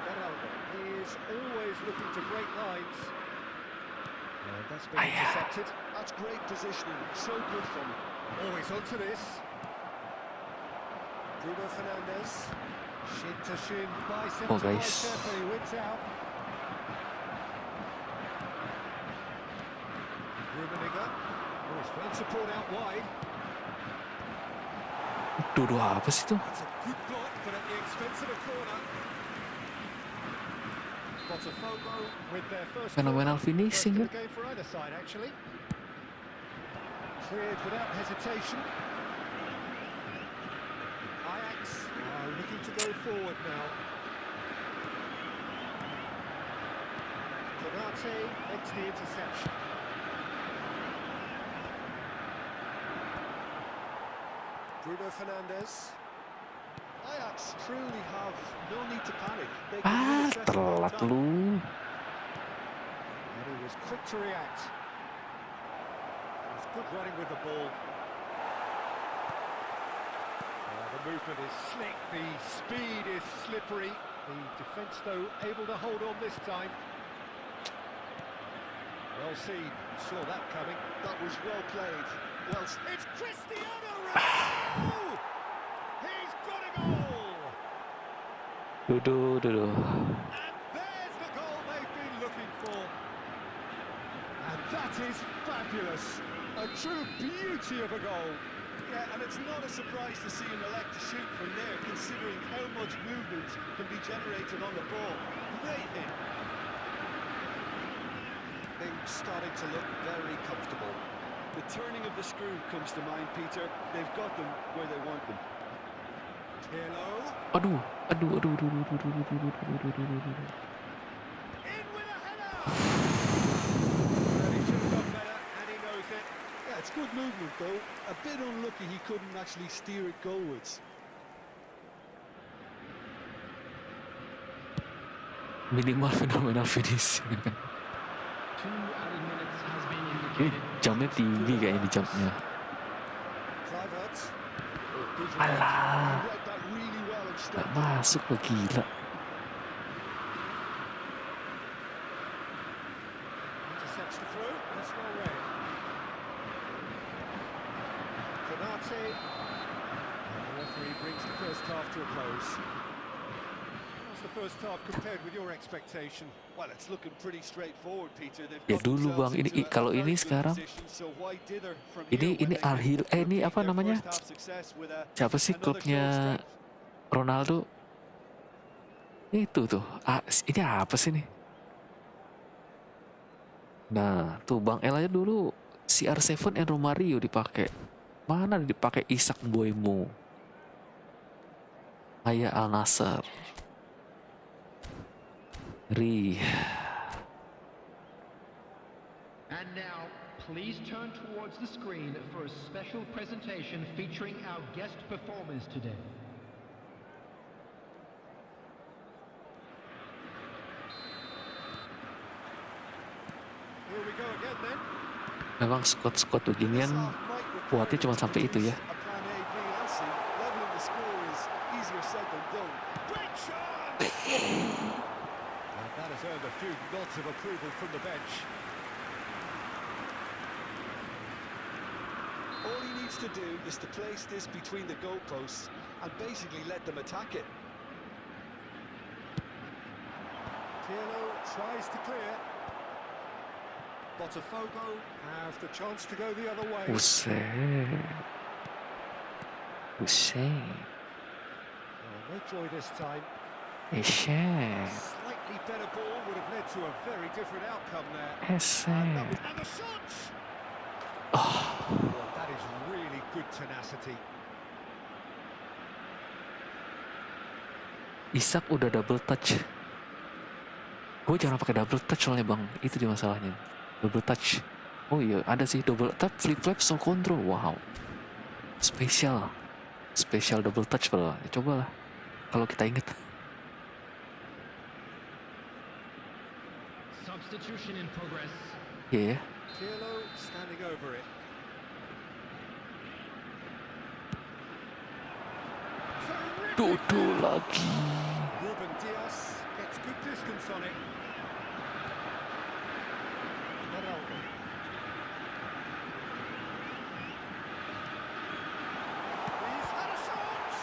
Speaker 2: DELL, he is always looking to break lines. And that's been intercepted.
Speaker 3: That's great positioning. So good from him.
Speaker 2: Always onto this. Bruno Fernandes. Shin to shin, bicep
Speaker 1: Oh,
Speaker 2: to
Speaker 1: guys.
Speaker 2: bicep, and he wins out. Rummenigge. Oh, he's found support out wide.
Speaker 1: Dua apa sih tuh?
Speaker 2: That's a good block, but at the expense of a corner. Botafogo with their first
Speaker 1: Phenomenal
Speaker 2: corner.
Speaker 1: finishing,
Speaker 2: First in
Speaker 1: ya.
Speaker 2: the game for either side, actually. Cleared without hesitation. Ajax are looking to go forward now. Konate makes the interception. Bruno Fernandes.
Speaker 3: Ajax truly have no need to panic. They can reassess at any
Speaker 1: Telat
Speaker 3: time.
Speaker 1: lu.
Speaker 2: And he was quick to react. He's good running with the ball. The movement is slick, the speed is slippery. The defence, though, able to hold on this time. Well seen, saw that coming.
Speaker 3: That was well played. Well,
Speaker 2: It's Cristiano Ronaldo! He's got a goal!
Speaker 1: Duduh.
Speaker 2: And there's the goal they've been looking for. And that is fabulous. A true beauty of a goal.
Speaker 3: yeah, and it's not a surprise to see him elect to shoot from there, considering how much movement can be generated on the ball. Great hit.
Speaker 2: Things starting to look very comfortable.
Speaker 3: The turning of the screw comes to mind, Peter. They've got them where they want them.
Speaker 2: Pirlo.
Speaker 1: Aduh.
Speaker 2: In with a header! Well, he should have done better, and he knows it.
Speaker 3: Yeah, it's good movement, though. A bit unlucky he couldn't actually steer it goalwards.
Speaker 1: Minimal phenomenal finishing.
Speaker 4: 2 added minutes has been
Speaker 1: Ini
Speaker 4: indicated.
Speaker 1: jamnya tinggi kayaknya di jamnya.
Speaker 2: Kluivert. Oh, good read.
Speaker 3: He
Speaker 1: Alah,
Speaker 3: read that really well and
Speaker 1: nggak
Speaker 3: stopped it.
Speaker 1: masuk lo gila.
Speaker 2: Intercepts the throw. That's well read. Konate. And the referee brings the first half to a close. How's the first half compared with your expectation?
Speaker 3: Well, it's looking pretty straightforward, Peter. They've
Speaker 1: Ya
Speaker 3: got
Speaker 1: dulu
Speaker 3: themselves
Speaker 1: bang, ini
Speaker 3: into a
Speaker 1: kalau
Speaker 3: very
Speaker 1: ini
Speaker 3: good
Speaker 1: sekarang
Speaker 3: position, so why dither from
Speaker 1: ini
Speaker 3: here when they can
Speaker 1: Al-Hilal ini
Speaker 3: repeat
Speaker 1: apa
Speaker 3: their
Speaker 1: namanya?
Speaker 3: first half success with
Speaker 1: Siapa sih
Speaker 3: another
Speaker 1: klubnya
Speaker 3: short streak?
Speaker 1: Ronaldo? Itu tuh. Ini apa sih nih? Nah, tuh Bang El aja dulu CR7 and Romario dipakai. Mana dipakai Isak Boymu? Kayak Al Nassr.
Speaker 4: And now, please turn towards the screen for a special presentation featuring our guest performers today.
Speaker 2: Here we go again then.
Speaker 1: Memang squad beginian
Speaker 3: This half might require
Speaker 1: kuatnya cuma
Speaker 3: them to
Speaker 1: sampai itu ya.
Speaker 3: produce a plan A, B, and C. Leveling the score is easier said than done.
Speaker 2: Great chance! And that has earned a few nods of approval from the bench.
Speaker 3: needs to do is to place this between the goalposts and basically let them attack it.
Speaker 2: Pirlo tries to clear. Botafogo have the chance to go the other way.
Speaker 1: Buset.
Speaker 2: Oh, no joy this time.
Speaker 1: Buset.
Speaker 2: Slightly better ball would have led to a very different outcome there.
Speaker 1: Buset.
Speaker 2: And the shots! Well, that is really good tenacity.
Speaker 1: Isak udah double touch. Gue jangan pakai double touch soalnya bang, itu dia masalahnya. Double touch. Oh iya, ada sih double tap, flip flap, so control. Wow, spesial double touch bro. Ya, cobalah kalau kita ingat.
Speaker 4: Substitution in progress.
Speaker 1: Iya. Yeah.
Speaker 2: Pirlo standing over it.
Speaker 1: Dodo lagi.
Speaker 2: Ruben Dias gets good distance on it. He's had a shot.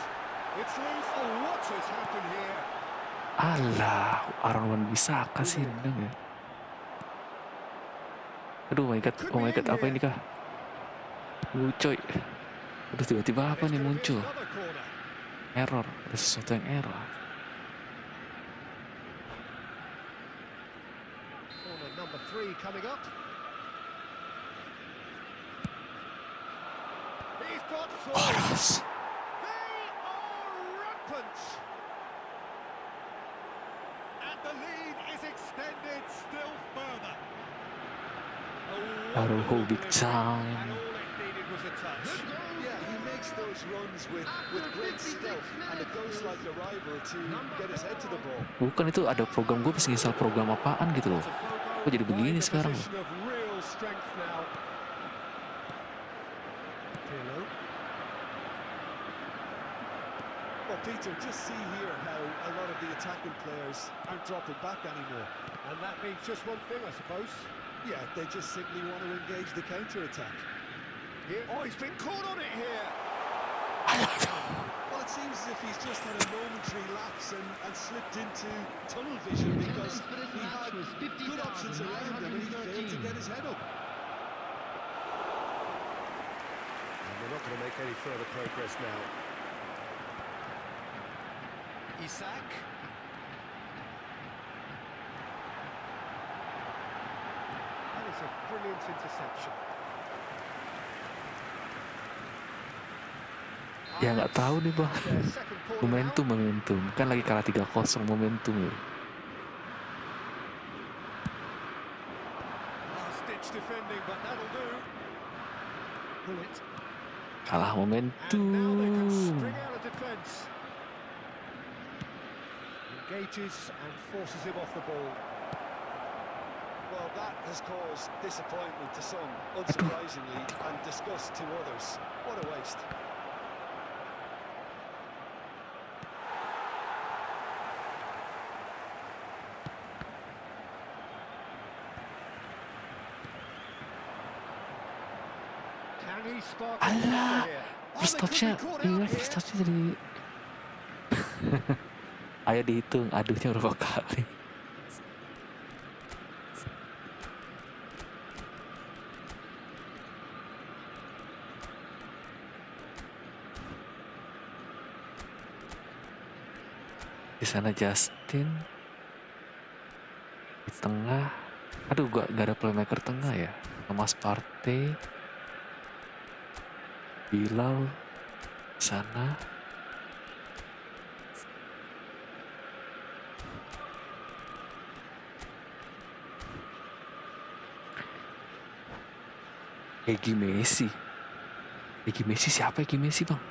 Speaker 2: It's loose. Oh, what has happened here?
Speaker 1: Alah, Aaron bisa kasih nendang ya. Aduh, oh my god, apa ini kah? Coy. Aduh, tiba-tiba apa nih muncul? Error, ada sesuatu yang error.
Speaker 2: Corner number 3 coming up. He's got
Speaker 1: Oh, yes.
Speaker 2: They are rampant. And the lead is extended still further.
Speaker 1: Aruho big time.
Speaker 2: And all it needed was a touch.
Speaker 3: Yeah, he makes those runs with great stealth and a ghost-like arrival to get his head to the ball.
Speaker 1: Bukan, itu ada program, gue bisa install program apaan gitu loh. Kok jadi begini sekarang?
Speaker 3: Well, Peter, just see here how a lot of the attacking players aren't dropping back anymore.
Speaker 2: And that means just one thing, I suppose.
Speaker 3: Yeah, they just simply want to engage the counter-attack.
Speaker 2: Oh, he's been caught on it here.
Speaker 3: Well, it seems as if he's just had a momentary lapse and slipped into tunnel vision because he had good options around him and he failed to get his head up.
Speaker 2: And we're not going to make any further progress now. Isak. That is a brilliant interception.
Speaker 1: Ya nggak tahu nih bang. Momentum kan lagi kalah 3-0, momentum ya. Kalah momentum.
Speaker 2: Engages and forces him off the ball.
Speaker 3: Well, that has caused disappointment to some, unsurprisingly, and disgust to others. What a waste.
Speaker 1: Alah, first touch-nya, iya first touch-nya jadi ayo dihitung, aduhnya berapa kali. Di sana Justin, di tengah, aduh gak ada playmaker tengah ya, Thomas Partey, Bilal sana. Egi Messi siapa Egi Messi bang?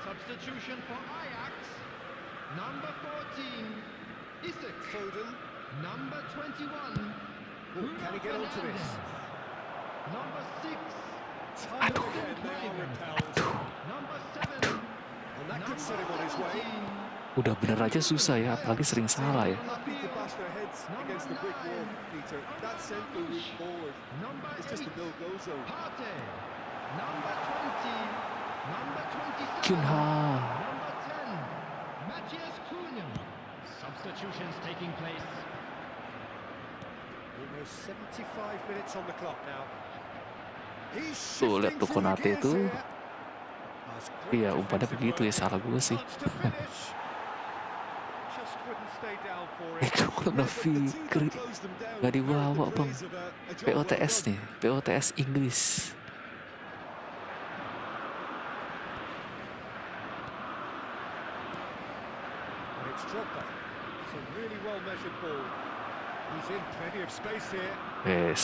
Speaker 4: Substitution for Ajax. Number 14, Isak.
Speaker 2: Foden.
Speaker 4: Number 21.
Speaker 2: Can he get onto this?
Speaker 4: Number 6.
Speaker 2: Time again, they are repelled.
Speaker 4: Number 7.
Speaker 2: And that could set him on his way.
Speaker 1: Udah bener aja susah ya, apalagi sering salah ya.
Speaker 3: Happy to bash their heads against the brick wall, Peter. That central route forward
Speaker 4: Number
Speaker 3: is just a
Speaker 4: 8,
Speaker 3: no-go zone.
Speaker 4: Partey. Number 20, number 27,
Speaker 1: Cunha.
Speaker 4: number 10, Matthias Cunha. Substitutions taking place.
Speaker 2: Almost 75 minutes on the clock now. He's
Speaker 1: Tuh lihat
Speaker 2: shifting
Speaker 1: tuh
Speaker 2: through the
Speaker 1: Konate
Speaker 2: gears
Speaker 1: tuh.
Speaker 2: here. That's great
Speaker 1: Iya umpannya
Speaker 2: defensive
Speaker 1: begitu ya,
Speaker 2: work.
Speaker 1: salah gue sih.
Speaker 2: Chance to finish. Just wouldn't stay down for it.
Speaker 1: Gue udah fikir gak dibawa bang. POTS nih, POTS Inggris.
Speaker 2: And it's Drogba. It's a really well measured ball. He's in plenty of space here.
Speaker 1: Yes.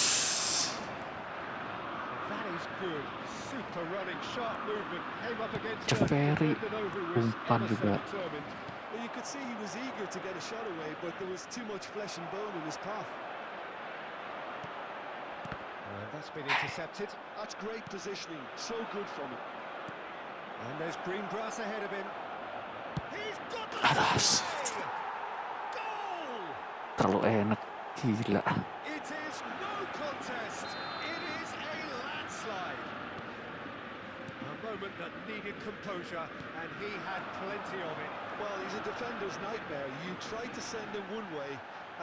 Speaker 2: That is good. Super running, sharp movement. Came up against a
Speaker 1: Jeffery
Speaker 2: defender who was
Speaker 1: umpan
Speaker 2: ever so
Speaker 1: juga.
Speaker 2: determined.
Speaker 3: Well, you could see he was eager to get a shot away, but there was too much flesh and bone in his path.
Speaker 2: And that's been intercepted.
Speaker 3: That's great positioning, so good from him.
Speaker 2: And there's green grass ahead of him. He's got the
Speaker 1: Atas.
Speaker 2: goal!
Speaker 1: Terlalu enak, gila.
Speaker 2: It is no contest. It is a landslide. A moment that needed composure, and he had plenty of it.
Speaker 3: Well, he's a defender's nightmare. You try to send him one way,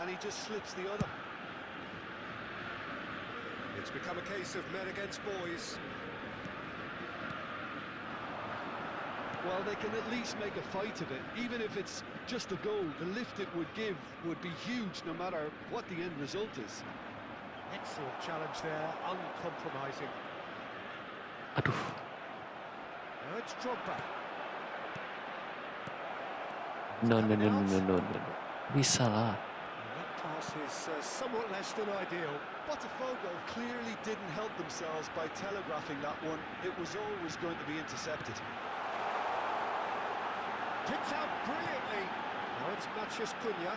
Speaker 3: and he just slips the other.
Speaker 2: It's become a case of men against boys.
Speaker 3: Well, they can at least make a fight of it. Even if it's just a goal, the lift it would give would be huge no matter what the end result is.
Speaker 2: Excellent challenge there, uncompromising.
Speaker 1: Aduh,
Speaker 2: Now it's Drogba.
Speaker 1: no. Bisa lah.
Speaker 2: And that pass is somewhat less than ideal.
Speaker 3: Botafogo clearly didn't help themselves by telegraphing that one. It was always going to be intercepted.
Speaker 2: Picked out brilliantly. Now it's Matthias Cunha.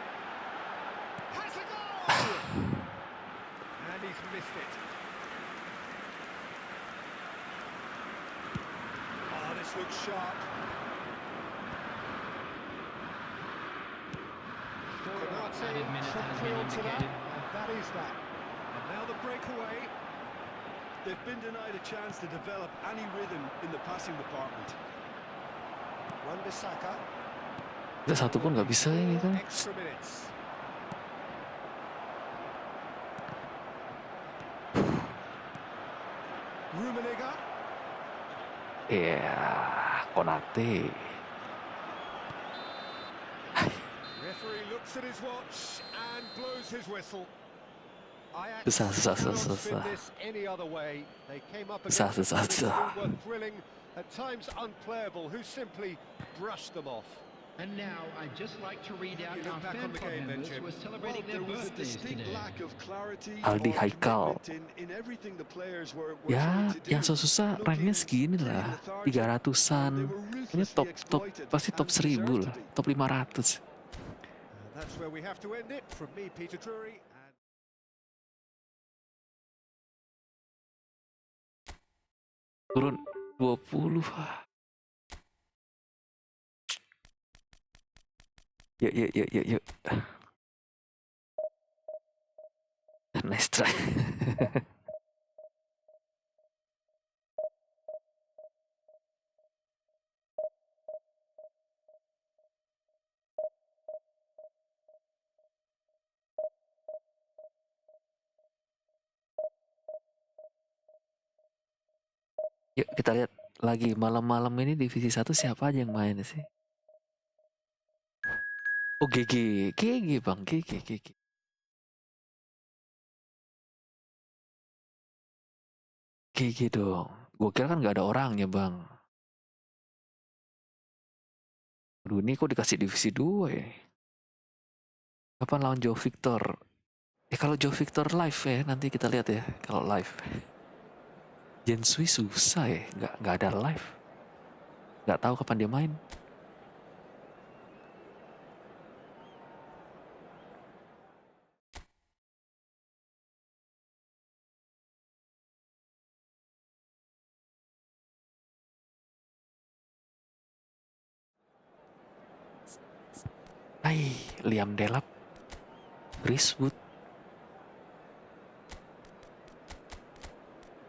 Speaker 2: Has a goal! And he's missed it. Oh, this looks sharp.
Speaker 4: Added
Speaker 2: Konate
Speaker 4: minute has
Speaker 2: promptly
Speaker 4: been
Speaker 2: onto that,
Speaker 4: indicated.
Speaker 2: and that is that. And now the breakaway.
Speaker 3: They've been denied a chance to develop any rhythm in the passing department.
Speaker 2: Wan-Bissaka.
Speaker 1: Udah satu pun nggak bisa ini kan.
Speaker 2: Extra minutes. Rummenigge.
Speaker 1: Iya, Konate.
Speaker 2: Referee looks at his watch and blows his whistle. Ajax
Speaker 1: Susah.
Speaker 2: cannot spin this any other way. They came up
Speaker 1: Susah.
Speaker 2: against opponents who were thrilling, at times unplayable, who simply brushed them off.
Speaker 4: And now I'd just like to read out
Speaker 2: You look
Speaker 4: our
Speaker 2: back
Speaker 4: fan
Speaker 2: on the
Speaker 4: club
Speaker 2: game then,
Speaker 4: members
Speaker 2: Jim.
Speaker 4: who are
Speaker 3: Well,
Speaker 4: celebrating their
Speaker 3: there was a
Speaker 4: birthdays
Speaker 3: distinct
Speaker 4: today.
Speaker 3: lack of clarity
Speaker 1: Aldi
Speaker 3: or
Speaker 1: Haikal.
Speaker 3: commitment in everything the players were
Speaker 1: Ya,
Speaker 3: trying to do.
Speaker 1: yang susah ranknya segini lah, 300-an. Ini top pasti top 1000 lah, top 500.
Speaker 2: And that's where we have to end it. From me, Peter Drury. And
Speaker 1: Turun 20. Yuk. Nice try. Yuk kita lihat lagi malam-malam ini divisi 1 siapa aja yang main sih? Oh GG bang, GG. GG dong. Gue kira kan nggak ada orangnya bang. Aduh ini kok dikasih divisi 2 ya? Kapan lawan Joe Victor? Kalau Joe Victor live ya nanti kita lihat ya kalau live. Jensui susah ya, nggak ada live. Nggak tahu kapan dia main. Liam Delap, Chris Wood.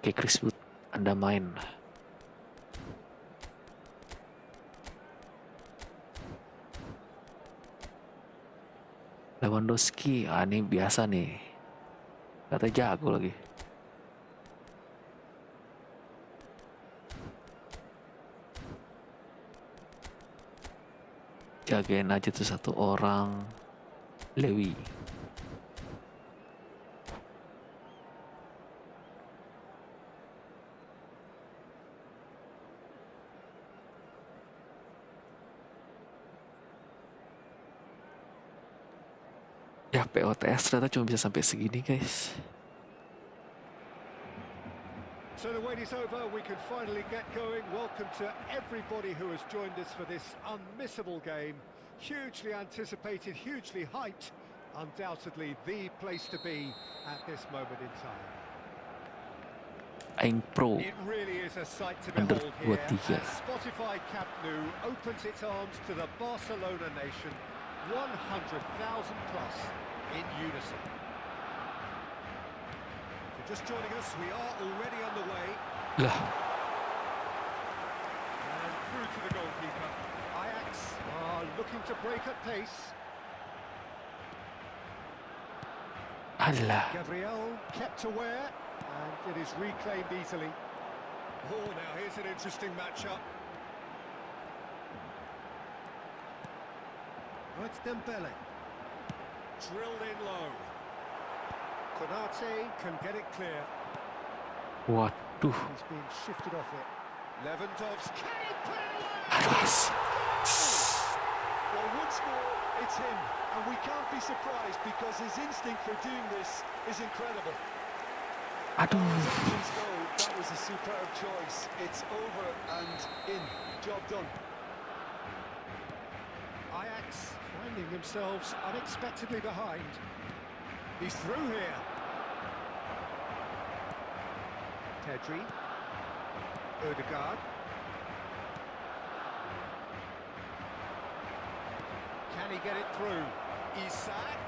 Speaker 1: Oke, Chris Wood, Anda main. Lewandowski, ini biasa nih. Katanya jago lagi. Jagain aja tuh satu orang. Lewi. Ya POTS ternyata cuma bisa sampai segini guys.
Speaker 2: So the wait is over, we can finally get going. Welcome to everybody who has joined us for this unmissable game. Hugely anticipated, hugely hyped. Undoubtedly the place to be at this moment in time.
Speaker 1: Aing Pro
Speaker 2: It really is a sight to
Speaker 1: under
Speaker 2: behold here
Speaker 1: 23.
Speaker 2: as Spotify Camp Nou opens its arms to the Barcelona nation. 100,000 plus in unison. If you're just joining us, we are already underway.
Speaker 1: Lah,
Speaker 2: And through to the goalkeeper. Ajax are looking to break at pace.
Speaker 1: alah.
Speaker 2: Gabriel kept aware, and it is reclaimed easily. Oh, now here's an interesting matchup. Oh, it's Dembele. Drilled in low. Konate can get it clear.
Speaker 1: Waduh.
Speaker 2: He's being shifted off it. Lewandowski. Can he put it away?
Speaker 1: Aduh.
Speaker 3: Well, once more, it's him, and we can't be surprised because his instinct for doing this is incredible.
Speaker 1: Aduh.
Speaker 3: As options go, that was a superb choice. It's over and in. Job done.
Speaker 2: Ajax finding themselves unexpectedly behind. He's through here. Pedri. Odegaard. Can he get it through? Isak.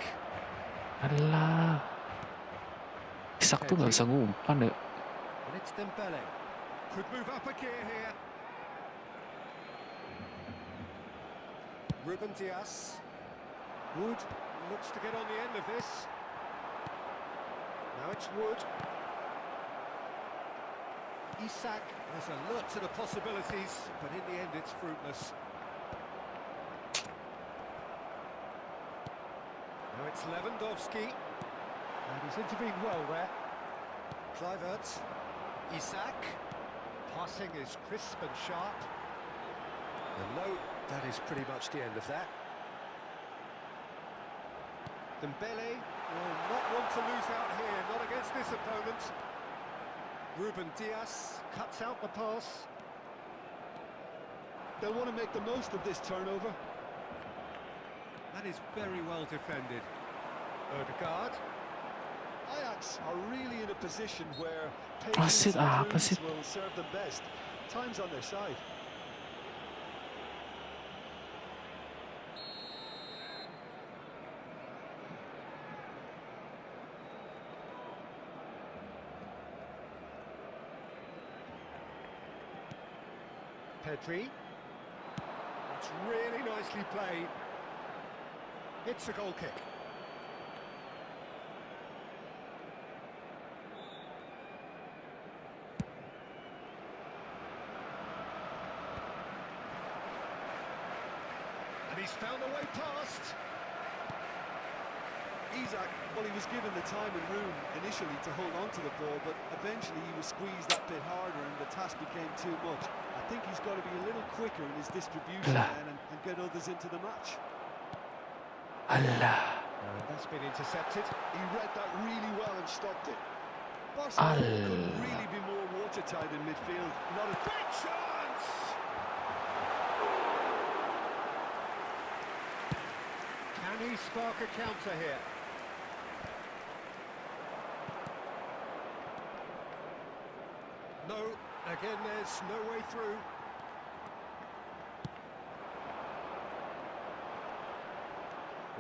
Speaker 1: Alah. Isak tuh gak bisa ngumpan ya.
Speaker 2: And it's Dembele. Could move up a gear here. Ruben Dias. Wood looks to get on the end of this. Now it's Wood. Isak has alert to the possibilities, but in the end it's fruitless. Now it's Lewandowski. And he's intervened well there. Kluivert. Isak. Passing is crisp and sharp. And no, that is pretty much the end of that. Dembele will not want to lose out here, not against this opponent. Ruben Dias cuts out the pass.
Speaker 3: They'll want to make the most of this turnover.
Speaker 2: That is very well defended. Odegaard.
Speaker 3: Ajax are really in a position where
Speaker 1: Wasit
Speaker 3: patience and
Speaker 1: apa
Speaker 3: prudence
Speaker 1: sih?
Speaker 3: will serve them best. Time's on their side.
Speaker 2: Pedri. It's really nicely played. It's a goal kick. And he's found a way past.
Speaker 3: Isak, well, he was given the time and room initially to hold on to the ball, but eventually he was squeezed that bit harder and the task became too much. I think he's got to be a little quicker in his distribution then and get others into the match.
Speaker 1: Alah.
Speaker 2: That's been intercepted.
Speaker 3: He read that really well and stopped it. Barcelona couldn't really be more watertight in midfield. Not a
Speaker 2: Big chance! Can he spark a counter here? No, again there's no way through.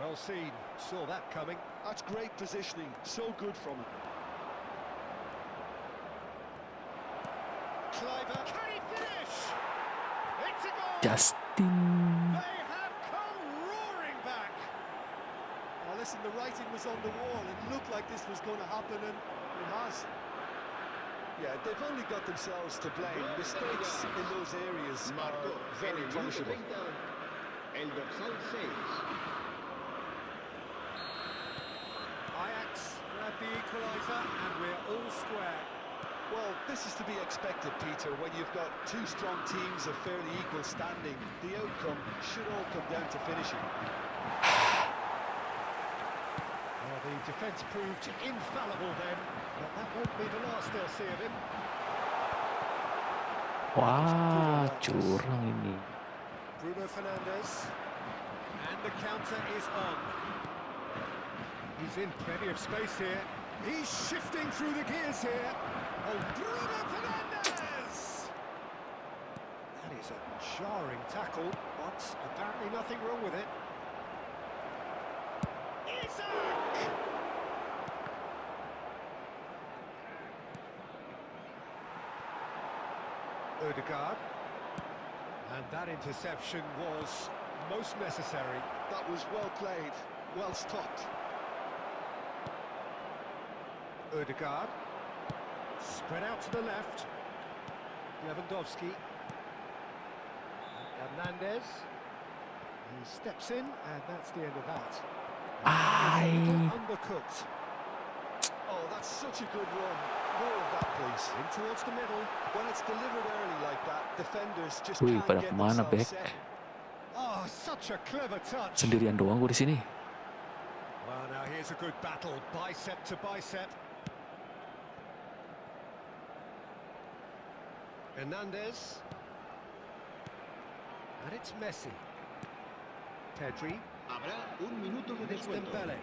Speaker 2: Well seen, saw that coming.
Speaker 3: That's great positioning, so good from him.
Speaker 2: Cliver, can he finish? It's a goal!
Speaker 1: Justin.
Speaker 2: They have come roaring back.
Speaker 3: Oh, listen, the writing was on the wall. It looked like this was going to happen, and it has. Yeah, they've only got themselves to blame. Mistakes in those areas are very punishable.
Speaker 4: El dorsal 6.
Speaker 2: Ajax grab the equaliser, and we're all square.
Speaker 3: Well, this is to be expected, Peter. When you've got two strong teams of fairly equal standing, the outcome should all come down to finishing.
Speaker 2: Well, the defence proved infallible then, but that won't be the last they'll see of him.
Speaker 1: Wah, curang ini.
Speaker 2: Bruno Fernandes, and the counter is on. He's in plenty of space here. He's shifting through the gears here. Oh, Bruno Fernandes! That is a jarring tackle, but apparently nothing wrong with it. Isaac! Odegaard. And that interception was most necessary.
Speaker 3: That was well played, well stopped.
Speaker 2: Odegaard. Spread out to the left. Lewandowski. Hernandez. He steps in, and that's the end of that. Undercooked.
Speaker 3: Oh, that's such a good run. More of that, please.
Speaker 2: In towards the middle.
Speaker 3: When it's delivered early like that, defenders just
Speaker 1: Wih,
Speaker 3: can't
Speaker 1: pada
Speaker 3: get
Speaker 1: kemana,
Speaker 3: themselves
Speaker 1: Bek?
Speaker 3: set.
Speaker 2: Oh, such a clever touch.
Speaker 1: Sendirian doang gue di sini.
Speaker 2: Well, now here's a good battle, bicep to bicep. Hernandez. And it's Messi. Pedri.
Speaker 4: Habrá un minuto de
Speaker 2: It's
Speaker 4: descuento.
Speaker 2: Dembele.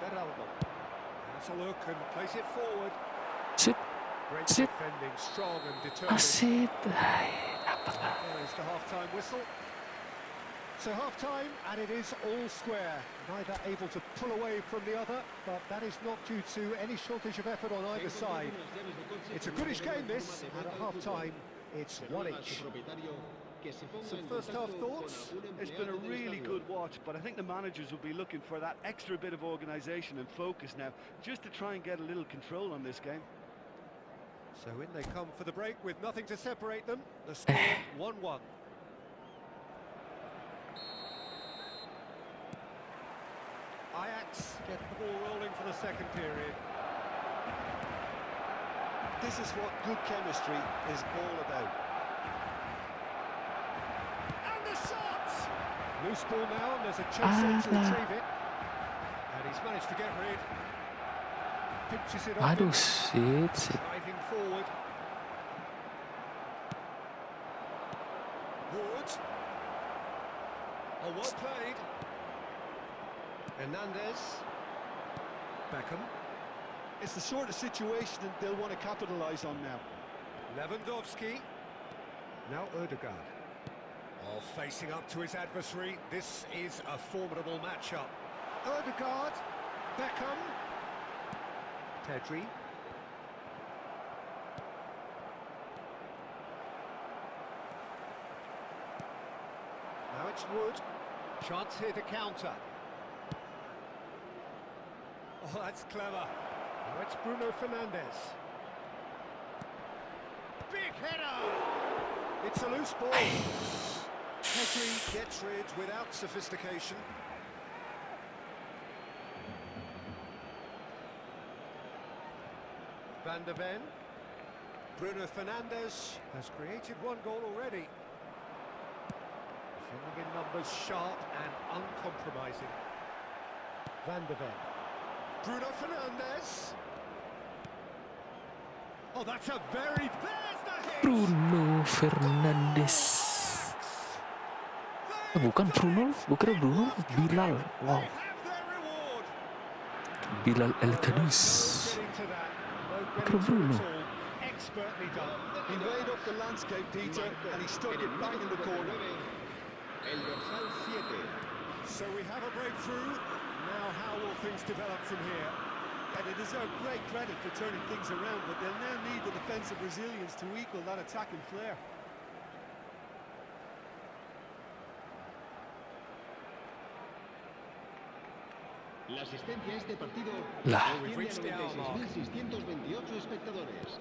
Speaker 2: Beraldo. Has a look and plays it forward.
Speaker 1: Sit,
Speaker 2: Great
Speaker 1: sit.
Speaker 2: defending, strong and determined.
Speaker 1: Asit. Ay, dapat lah.
Speaker 2: There is the half-time whistle. So half-time, and it is all square. Neither able to pull away from the other, but that is not due to any shortage of effort on either side. It's a goodish game, this, and at half-time, it's one each.
Speaker 3: Some first-half thoughts? It's been a really good watch, but I think the managers will be looking for that extra bit of organisation and focus now, just to try and get a little control on this game.
Speaker 2: So in they come for the break with nothing to separate them. The score 1-1. Ajax get the ball rolling for the second period.
Speaker 3: This is what good chemistry is all about.
Speaker 2: And the shot! Loose ball now, and there's a chance on to retrieve it. And he's managed to get rid. Pinches it off.
Speaker 1: Aduh, sit.
Speaker 2: Driving forward. Wood. Oh, well played. Hernandez. Beckham.
Speaker 3: It's the sort of situation that they'll want to capitalise on now.
Speaker 2: Lewandowski. Now Odegaard. Oh, facing up to his adversary. This is a formidable matchup. Odegaard. Beckham. Pedri. Now it's Wood. Chance here to counter. Oh, that's clever. Now it's Bruno Fernandes. Big header! It's a loose ball. Pedri gets rid without sophistication. Van der Ven. Bruno Fernandes has created one goal already. Filling in numbers, sharp and uncompromising. Van der Ven. Bruno Fernandes. Oh, that's a very... There's the hit!
Speaker 1: Bruno Fernandes. Bukan Bruno, bukan Bruno, Bilal. Wow.
Speaker 2: They have their reward.
Speaker 1: Bilal El Kadus.
Speaker 2: Getting to that. No
Speaker 1: Bukan Bruno.
Speaker 2: Expertly done.
Speaker 3: He weighed up the landscape, Peter, and he stuck it bang in the corner.
Speaker 2: So we have a breakthrough. Now how will things develop from here?
Speaker 3: And they deserve great credit for turning things around, but they'll now need the defensive resilience to equal that attacking flair.
Speaker 5: La asistencia a este partido
Speaker 1: Lah.
Speaker 5: asciende a 96.628 espectadores.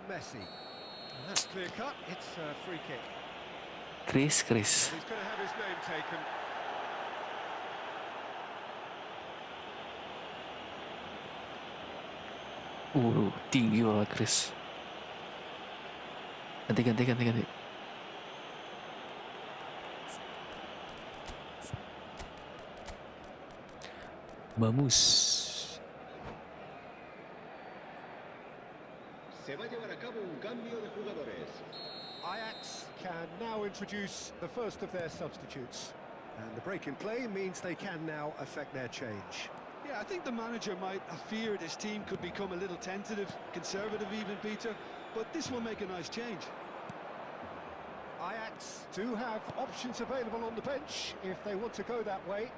Speaker 2: Messi. And that's clear cut. It's a free kick.
Speaker 1: Chris.
Speaker 2: He's going to have his name taken.
Speaker 1: Tinggi banget Chris. Ganti. Vamos.
Speaker 5: Se va a llevar a cabo un cambio de jugadores.
Speaker 2: Ajax can now introduce the first of their substitutes. And the break in play means they can now affect their change.
Speaker 3: Yeah, I think the manager might have feared his team could become a little tentative, conservative even, Peter, but this will make a nice change.
Speaker 2: Ajax do have options available on the bench if they want to go that way.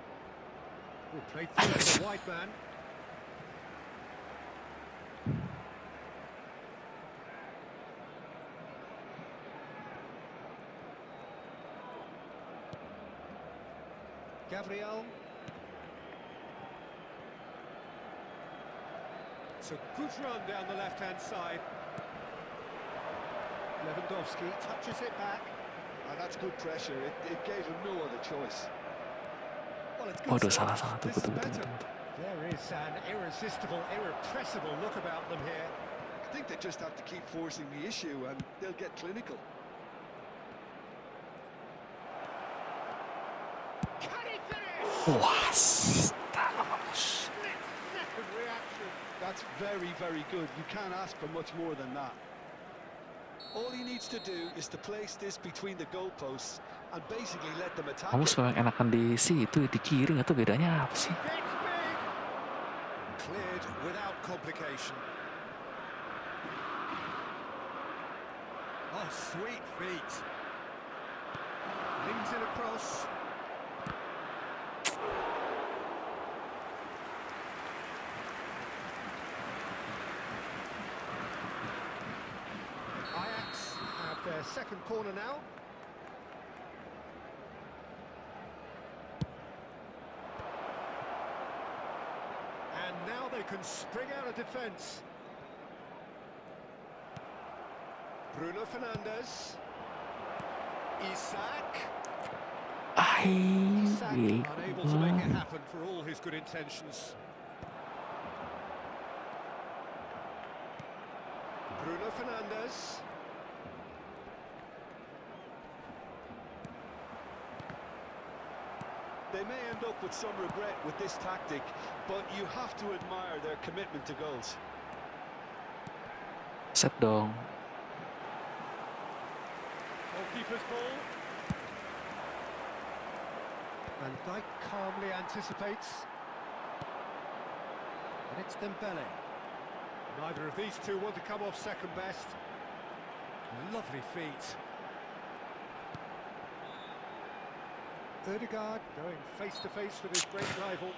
Speaker 2: We'll play through the wide man. Gabriel. It's a good run down the left-hand side. Lewandowski touches it back.
Speaker 3: And that's good pressure. It gave him no other choice. Well, it's good.
Speaker 1: Waduh,
Speaker 3: stuff.
Speaker 1: salah.
Speaker 3: This is better.
Speaker 2: There is an irresistible, irrepressible look about them here.
Speaker 3: I think they just have to keep forcing the issue and they'll get clinical.
Speaker 2: Can he finish?
Speaker 1: Was.
Speaker 2: Split-second reaction.
Speaker 3: That's very, very good. You can't ask for much more than that. All he needs to do is to place this between the goalposts and basically let them attack
Speaker 1: Kamu
Speaker 3: it.
Speaker 1: memang enakan di situ, di kiri atau bedanya apa sih?
Speaker 2: It's big. Cleared without complication. Oh, sweet feet. Flings it across. Ajax have their second corner now. And now they can spring out of defence. Bruno Fernandes. Isak. Isak unable to make it happen for all his good intentions. Bruno Fernandes.
Speaker 3: They may end up with some regret with this tactic, but you have to admire their commitment to goals.
Speaker 1: Set dong.
Speaker 2: Goalkeeper's ball. Van Dijk calmly anticipates. And it's Dembele. Neither of these two want to come off second best. Lovely feet. Ødegaard going face to face with his great rival.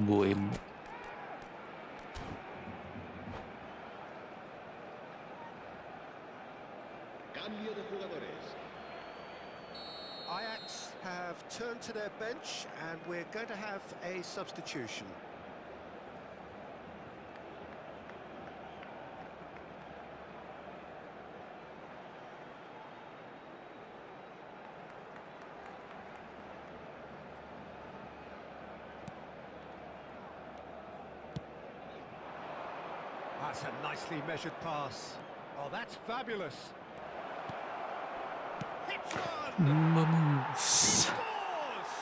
Speaker 1: Boem.
Speaker 5: Cambio de jugadores.
Speaker 2: Ajax have turned to their bench and we're going to have a substitution. That's a nicely measured pass. Oh, that's fabulous.
Speaker 1: Mamus.
Speaker 2: Scores!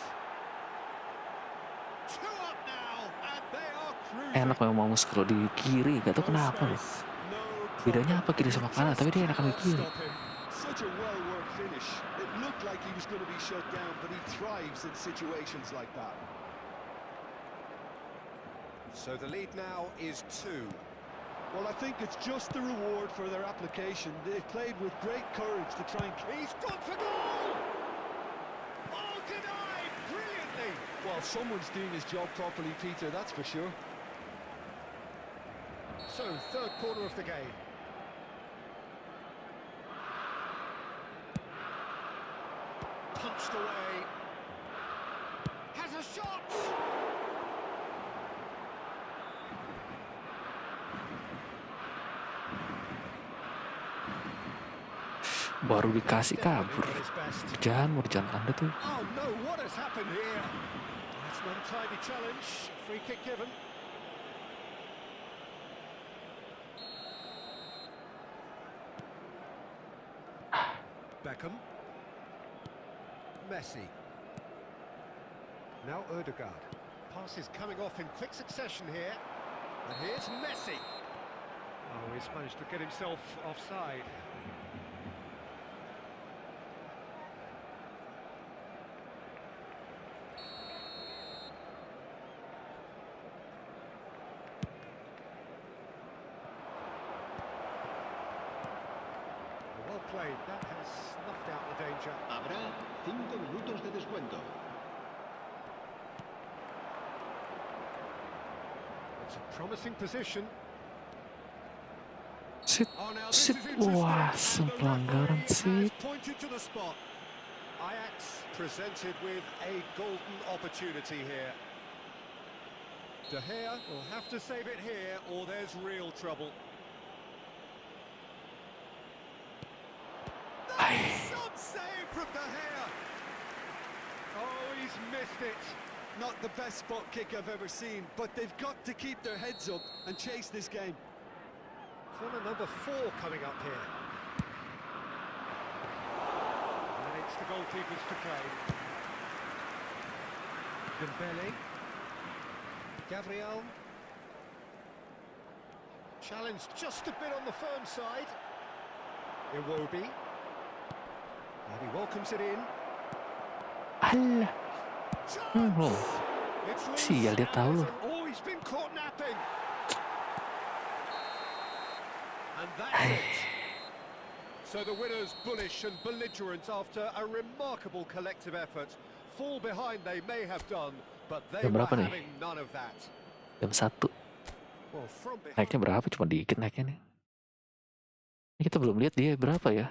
Speaker 2: Two up now, and they are cruising.
Speaker 1: Enak memang Mamus kalau di kiri, gak tau
Speaker 3: No
Speaker 1: kenapa loh.
Speaker 3: space, no
Speaker 1: Bedanya
Speaker 3: problem.
Speaker 1: apa kiri sama kanan, tapi dia enakan di
Speaker 3: Cannot
Speaker 1: kiri.
Speaker 3: stop him. Such a well-worked finish. It looked like he was going to be shut down, but he thrives in situations like that.
Speaker 2: So the lead now is 2.
Speaker 3: Well, I think it's just the reward for their application. They played with great courage to try and...
Speaker 2: He's gone for goal! Oh, denied brilliantly!
Speaker 3: Well, someone's doing his job properly, Peter, that's for sure.
Speaker 2: So, third quarter of the game. Punched away. Has a shot!
Speaker 1: Baru dikasih kabur.
Speaker 2: At his best.
Speaker 1: Mau jalan Anda tuh.
Speaker 2: Oh no, what has happened here? That's an untidy challenge. Free kick given. Beckham. Messi. Now Ødegaard. Pass is coming off in quick succession here. And here's Messi. Oh, he's managed to get himself offside. Well played, that has snuffed out the danger.
Speaker 5: Habrá 5 minutos de descuento.
Speaker 2: It's a promising position.
Speaker 1: Sit.
Speaker 2: Oh, now this
Speaker 1: Sit.
Speaker 2: is interesting.
Speaker 1: Wah,
Speaker 2: And the
Speaker 1: pelanggaran
Speaker 2: referee
Speaker 1: sih.
Speaker 2: has pointed to the spot. Ajax presented with a golden opportunity here. De Gea will have to save it here, or there's real trouble. Some save from De Gea. Oh, he's missed it.
Speaker 3: Not the best spot kick I've ever seen, but they've got to keep their heads up and chase this game.
Speaker 2: Corner number 4 coming up here. And it's the goalkeepers to claim. Dembele. Gabriel. Challenge just a bit on the firm side. Iwobi. And he welcomes it in.
Speaker 1: Alah. Oh.
Speaker 2: It's loose,
Speaker 1: Sial, dia
Speaker 2: and
Speaker 1: tahu
Speaker 2: there's
Speaker 1: loh.
Speaker 2: Oh, he's been caught napping. And that's it. So the winners bullish and belligerent after a remarkable collective effort. Fall behind they may have done, but they
Speaker 1: Jam
Speaker 2: were
Speaker 1: berapa nih?
Speaker 2: having none of that.
Speaker 1: Jam 1.
Speaker 2: Well, from behind.
Speaker 1: Naiknya berapa? Cuma dikit naiknya nih. Ini kita belum lihat dia berapa ya.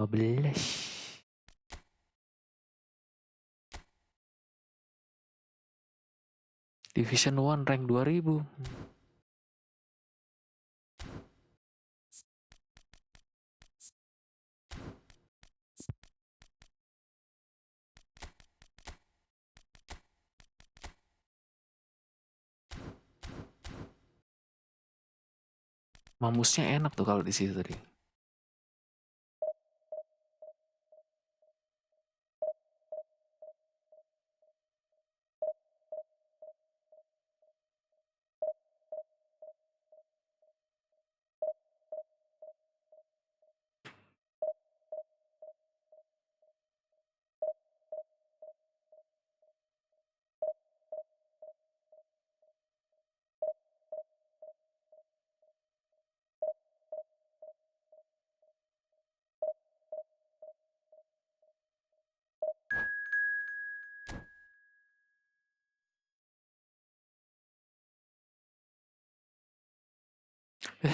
Speaker 1: 15. Division 1 rank 2000. Mamusnya enak tuh kalau di situ tadi.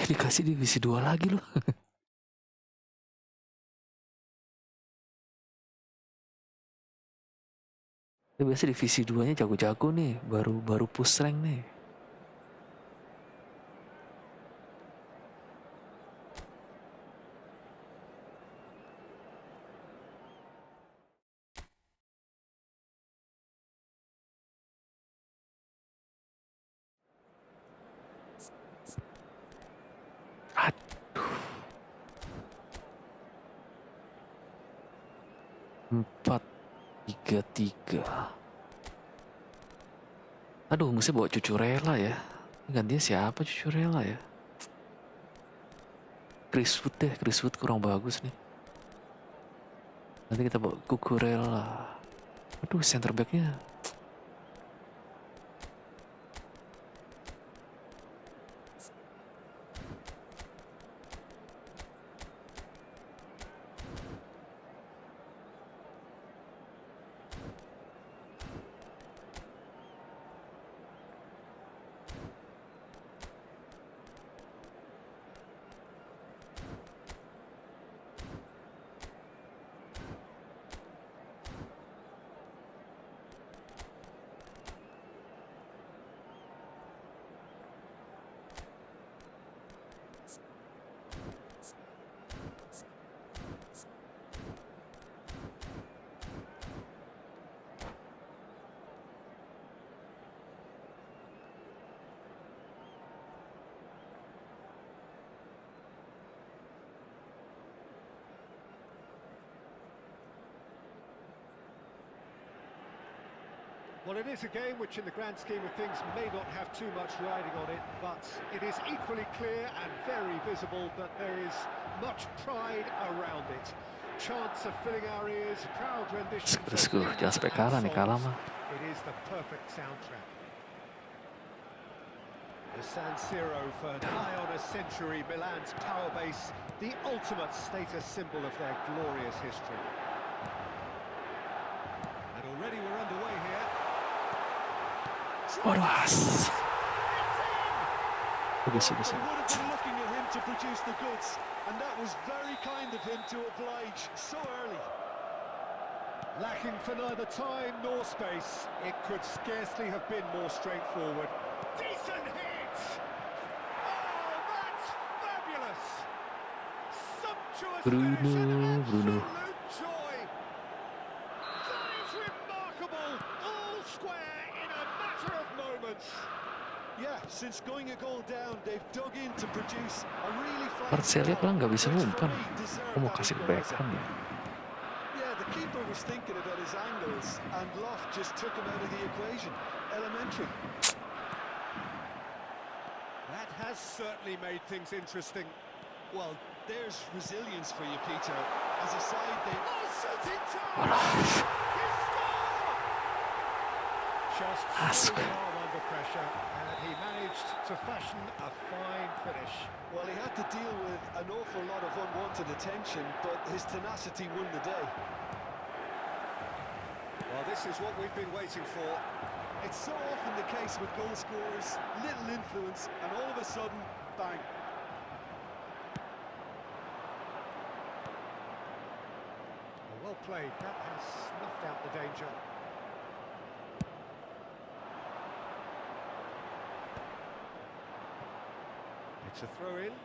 Speaker 1: Dikasih divisi 2 lagi loh. Biasa divisi 2-nya jago-jago nih, baru push rank nih. Aduh. 4-3-3. Aduh, mesti bawa cucu rela ya. Gantinya siapa cucu rela ya? Chris Wood kurang bagus nih. Nanti kita bawa Kukurela. Aduh, center back-nya.
Speaker 2: Well, it is a game which in the grand scheme of things may not have too much riding on it, but it is equally clear and very visible that there is much pride around it. Chants of filling our ears, proud renditions of
Speaker 1: Jangan sampai kalah nih, kalah mah.
Speaker 2: It is the perfect soundtrack. The San Siro for nigh on a century, Milan's power base, the ultimate status symbol of their glorious history. And already we're underway here.
Speaker 1: Waduh, bagus.
Speaker 3: They would have been looking at him to produce the goods, and that was very kind of him to oblige so early.
Speaker 2: Lacking for neither time nor space, it could scarcely have been more straightforward. Decent hit! Oh, that's fabulous! Sumptuous finish and
Speaker 1: Bruno.
Speaker 2: absolute joy! That is remarkable! All square in a matter of moments!
Speaker 3: Yeah, since going a goal down, they've dug in to produce a really fine
Speaker 1: Marcelo kan nggak bisa
Speaker 3: which
Speaker 1: umpan.
Speaker 3: for me deserved
Speaker 1: Aku mau
Speaker 3: that
Speaker 1: kasih
Speaker 3: equalizer.
Speaker 1: backhand ya.
Speaker 3: Yeah, the keeper was thinking about his angles, and Loft just took him out of the equation. Elementary.
Speaker 2: That has certainly made things interesting.
Speaker 3: Well, there's resilience for you, Peter. As a side, they...
Speaker 2: Oh, shooting chance! He scored! Just so calm under pressure, and he managed to fashion a fine finish.
Speaker 3: Well, he had to deal with an awful lot of unwanted attention, but his tenacity won the day.
Speaker 2: Well, this is what we've been waiting for.
Speaker 3: It's so often the case with goal scorers, little influence, and all of a sudden, bang.
Speaker 2: Well played, that has snuffed out the danger. It's a throw-in.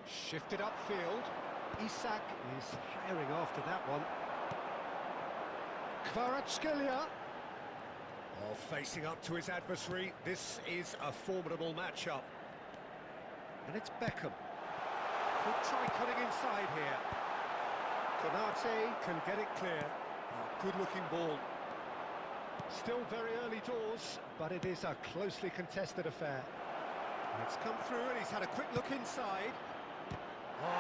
Speaker 2: Shifted upfield. Isak is firing after that one. Kvaratskhelia. Oh, facing up to his adversary. This is a formidable matchup. And it's Beckham. Could try cutting inside here. Konate can get it clear. Oh, good-looking ball. Still very early doors, but it is a closely contested affair. It's come through and he's had a quick look inside.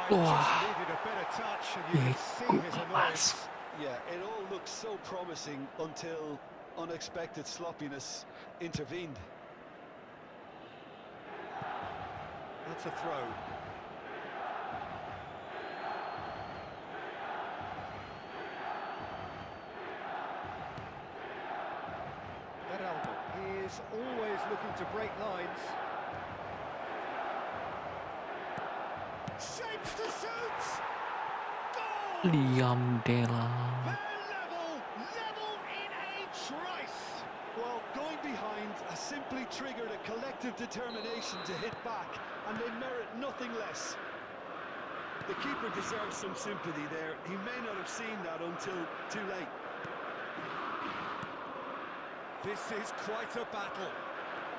Speaker 2: Oh, he just needed a better touch, and you can see his annoyance.
Speaker 3: Yeah, it all looked so promising until unexpected sloppiness intervened.
Speaker 2: That's a throw. He is always looking to break lines. Shapes to shoot! Goal!
Speaker 1: Liam Dela.
Speaker 2: They're level in a trice.
Speaker 3: Well, going behind has simply triggered a collective determination to hit back, and they merit nothing less. The keeper deserves some sympathy there. He may not have seen that until too late.
Speaker 2: This is quite a battle.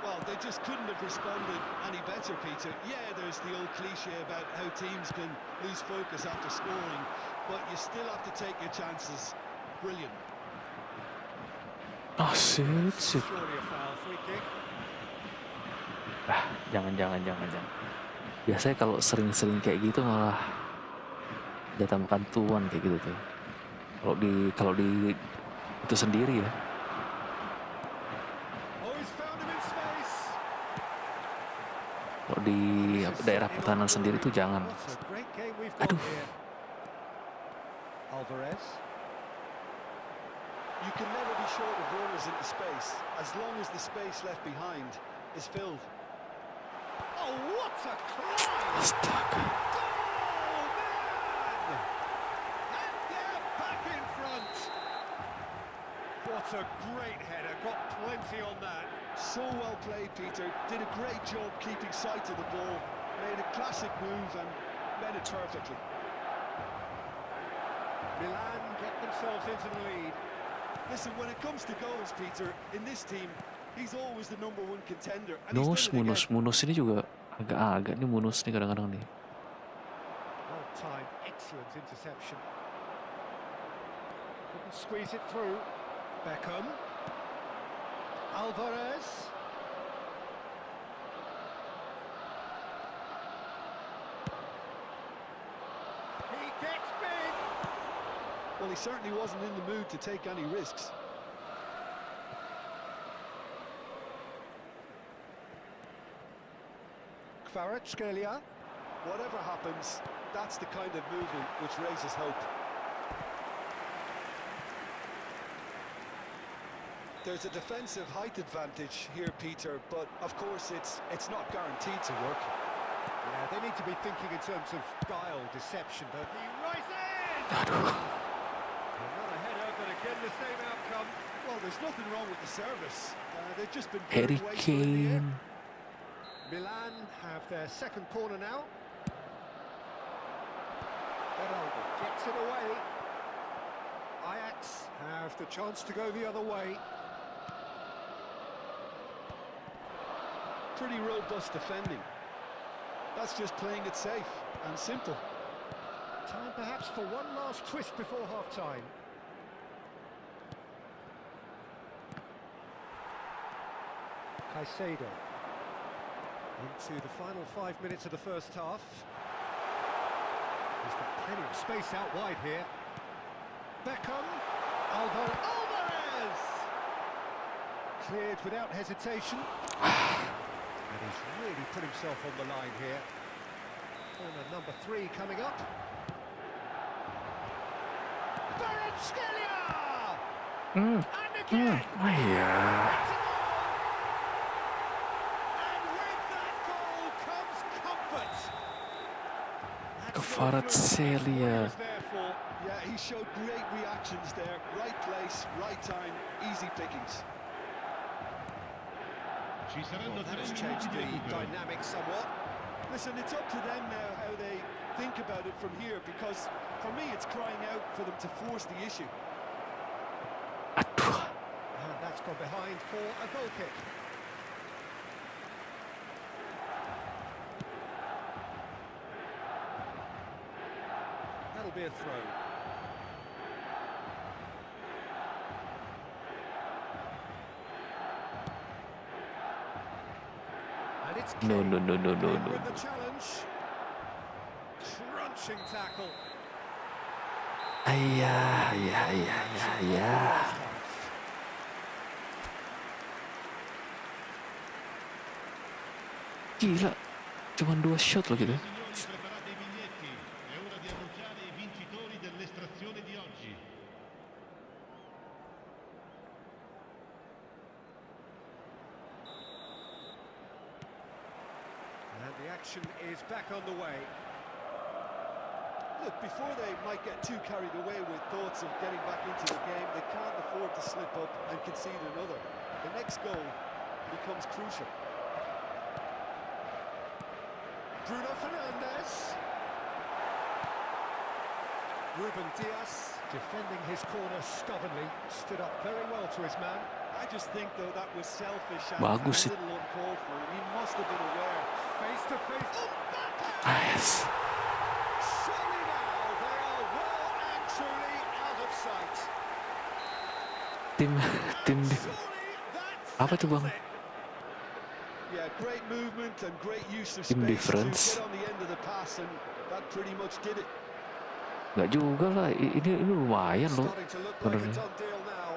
Speaker 3: Well, they just couldn't have responded any better, Peter. Yeah, there's the old cliche about how teams can lose focus after scoring, but you still have to take your chances. Brilliant.
Speaker 1: Ah, shoot.
Speaker 2: Surely a foul, free kick.
Speaker 1: Jangan. Biasanya kalau sering-sering kayak gitu malah jatah makan tuan kayak gitu tuh. Kalau di itu sendiri ya.
Speaker 2: Oh, he's found him in space.
Speaker 1: Kalau di daerah pertahanan sendiri tuh jangan.
Speaker 2: What a great game we've got
Speaker 1: Aduh.
Speaker 2: here. Alvarez.
Speaker 3: You can never be short of runners into space, as long as the space left behind is filled.
Speaker 2: Oh, what a climb!
Speaker 1: Astaga.
Speaker 2: Goal, man! And they're back in front. What a great header, got plenty on that.
Speaker 3: So well played, Peter. Did a great job keeping sight of the ball. Made a classic move and made it perfectly.
Speaker 2: Milan get themselves into the lead.
Speaker 3: Listen, when it comes to goals, Peter, in this team, he's always the #1 contender. And he's done it again.
Speaker 1: Munus ini juga agak-agak nih Munus nih kadang-kadang nih.
Speaker 2: Well timed, excellent interception. Couldn't squeeze it through. Beckham. Alvarez. He gets big.
Speaker 3: Well, he certainly wasn't in the mood to take any risks.
Speaker 2: Kvaratskhelia.
Speaker 3: Whatever happens, that's the kind of movement which raises hope. There's a defensive height advantage here, Peter, but of course it's not guaranteed to work.
Speaker 2: Yeah, they need to be thinking in terms of guile, deception, don't they? Right in!
Speaker 1: Aduh.
Speaker 2: Not a header, but again the same outcome.
Speaker 3: Well, there's nothing wrong with the service. They've just been
Speaker 1: Harry
Speaker 3: good ways in the air.
Speaker 1: Kane.
Speaker 2: Milan have their second corner now. Beraldo gets it away. Ajax have the chance to go the other way.
Speaker 3: Pretty robust defending. That's just playing it safe and simple.
Speaker 2: Time perhaps for one last twist before half-time. Caicedo. Into the final 5 minutes of the first half. He's got plenty of space out wide here. Beckham. Alvarez! Cleared without hesitation. And he's really put himself on the line here. Corner number 3 coming up. Kvaratskhelia! And again!
Speaker 1: Yeah.
Speaker 2: And with that goal comes comfort.
Speaker 1: Kvaratskhelia.
Speaker 3: Yeah, he showed great reactions there. Right place, right time, easy pickings.
Speaker 2: Well, that has changed the dynamic somewhat.
Speaker 3: Listen, it's up to them now how they think about it from here, because for me it's crying out for them to force the issue.
Speaker 1: Aduh.
Speaker 2: And that's gone behind for a goal kick. That'll be a throw. And it's
Speaker 1: No.
Speaker 2: Kane with the challenge. Crunching tackle.
Speaker 1: Ya. Gila. Cuman 2 shot loh gitu.
Speaker 5: Signori, preparate i biglietti. È ora di annunciare i vincitori dell'estrazione di oggi.
Speaker 2: And the action is back on the way.
Speaker 3: Look, before they might get too carried away with thoughts of getting back into the game, they can't afford to slip up and concede another. The next goal becomes crucial.
Speaker 2: Bruno Fernandes. Ruben Dias defending his corner stubbornly, stood up very well to his man.
Speaker 3: I just think though that was selfish and a
Speaker 1: Bagus sih.
Speaker 3: little uncalled for. He must have been aware.
Speaker 2: Face to face.
Speaker 1: Yes.
Speaker 2: Surely now they are well and truly out of sight.
Speaker 1: Tim
Speaker 2: Surely that's
Speaker 1: apa tuh, Bang?
Speaker 2: it.
Speaker 3: Yeah, great movement and great use of
Speaker 1: Team
Speaker 3: space
Speaker 1: difference.
Speaker 3: to get on the end of the pass, and that pretty much did it.
Speaker 1: Nggak juga lah. Ini lumayan loh.
Speaker 2: Starting to look like a
Speaker 1: Benernya.
Speaker 2: done deal now.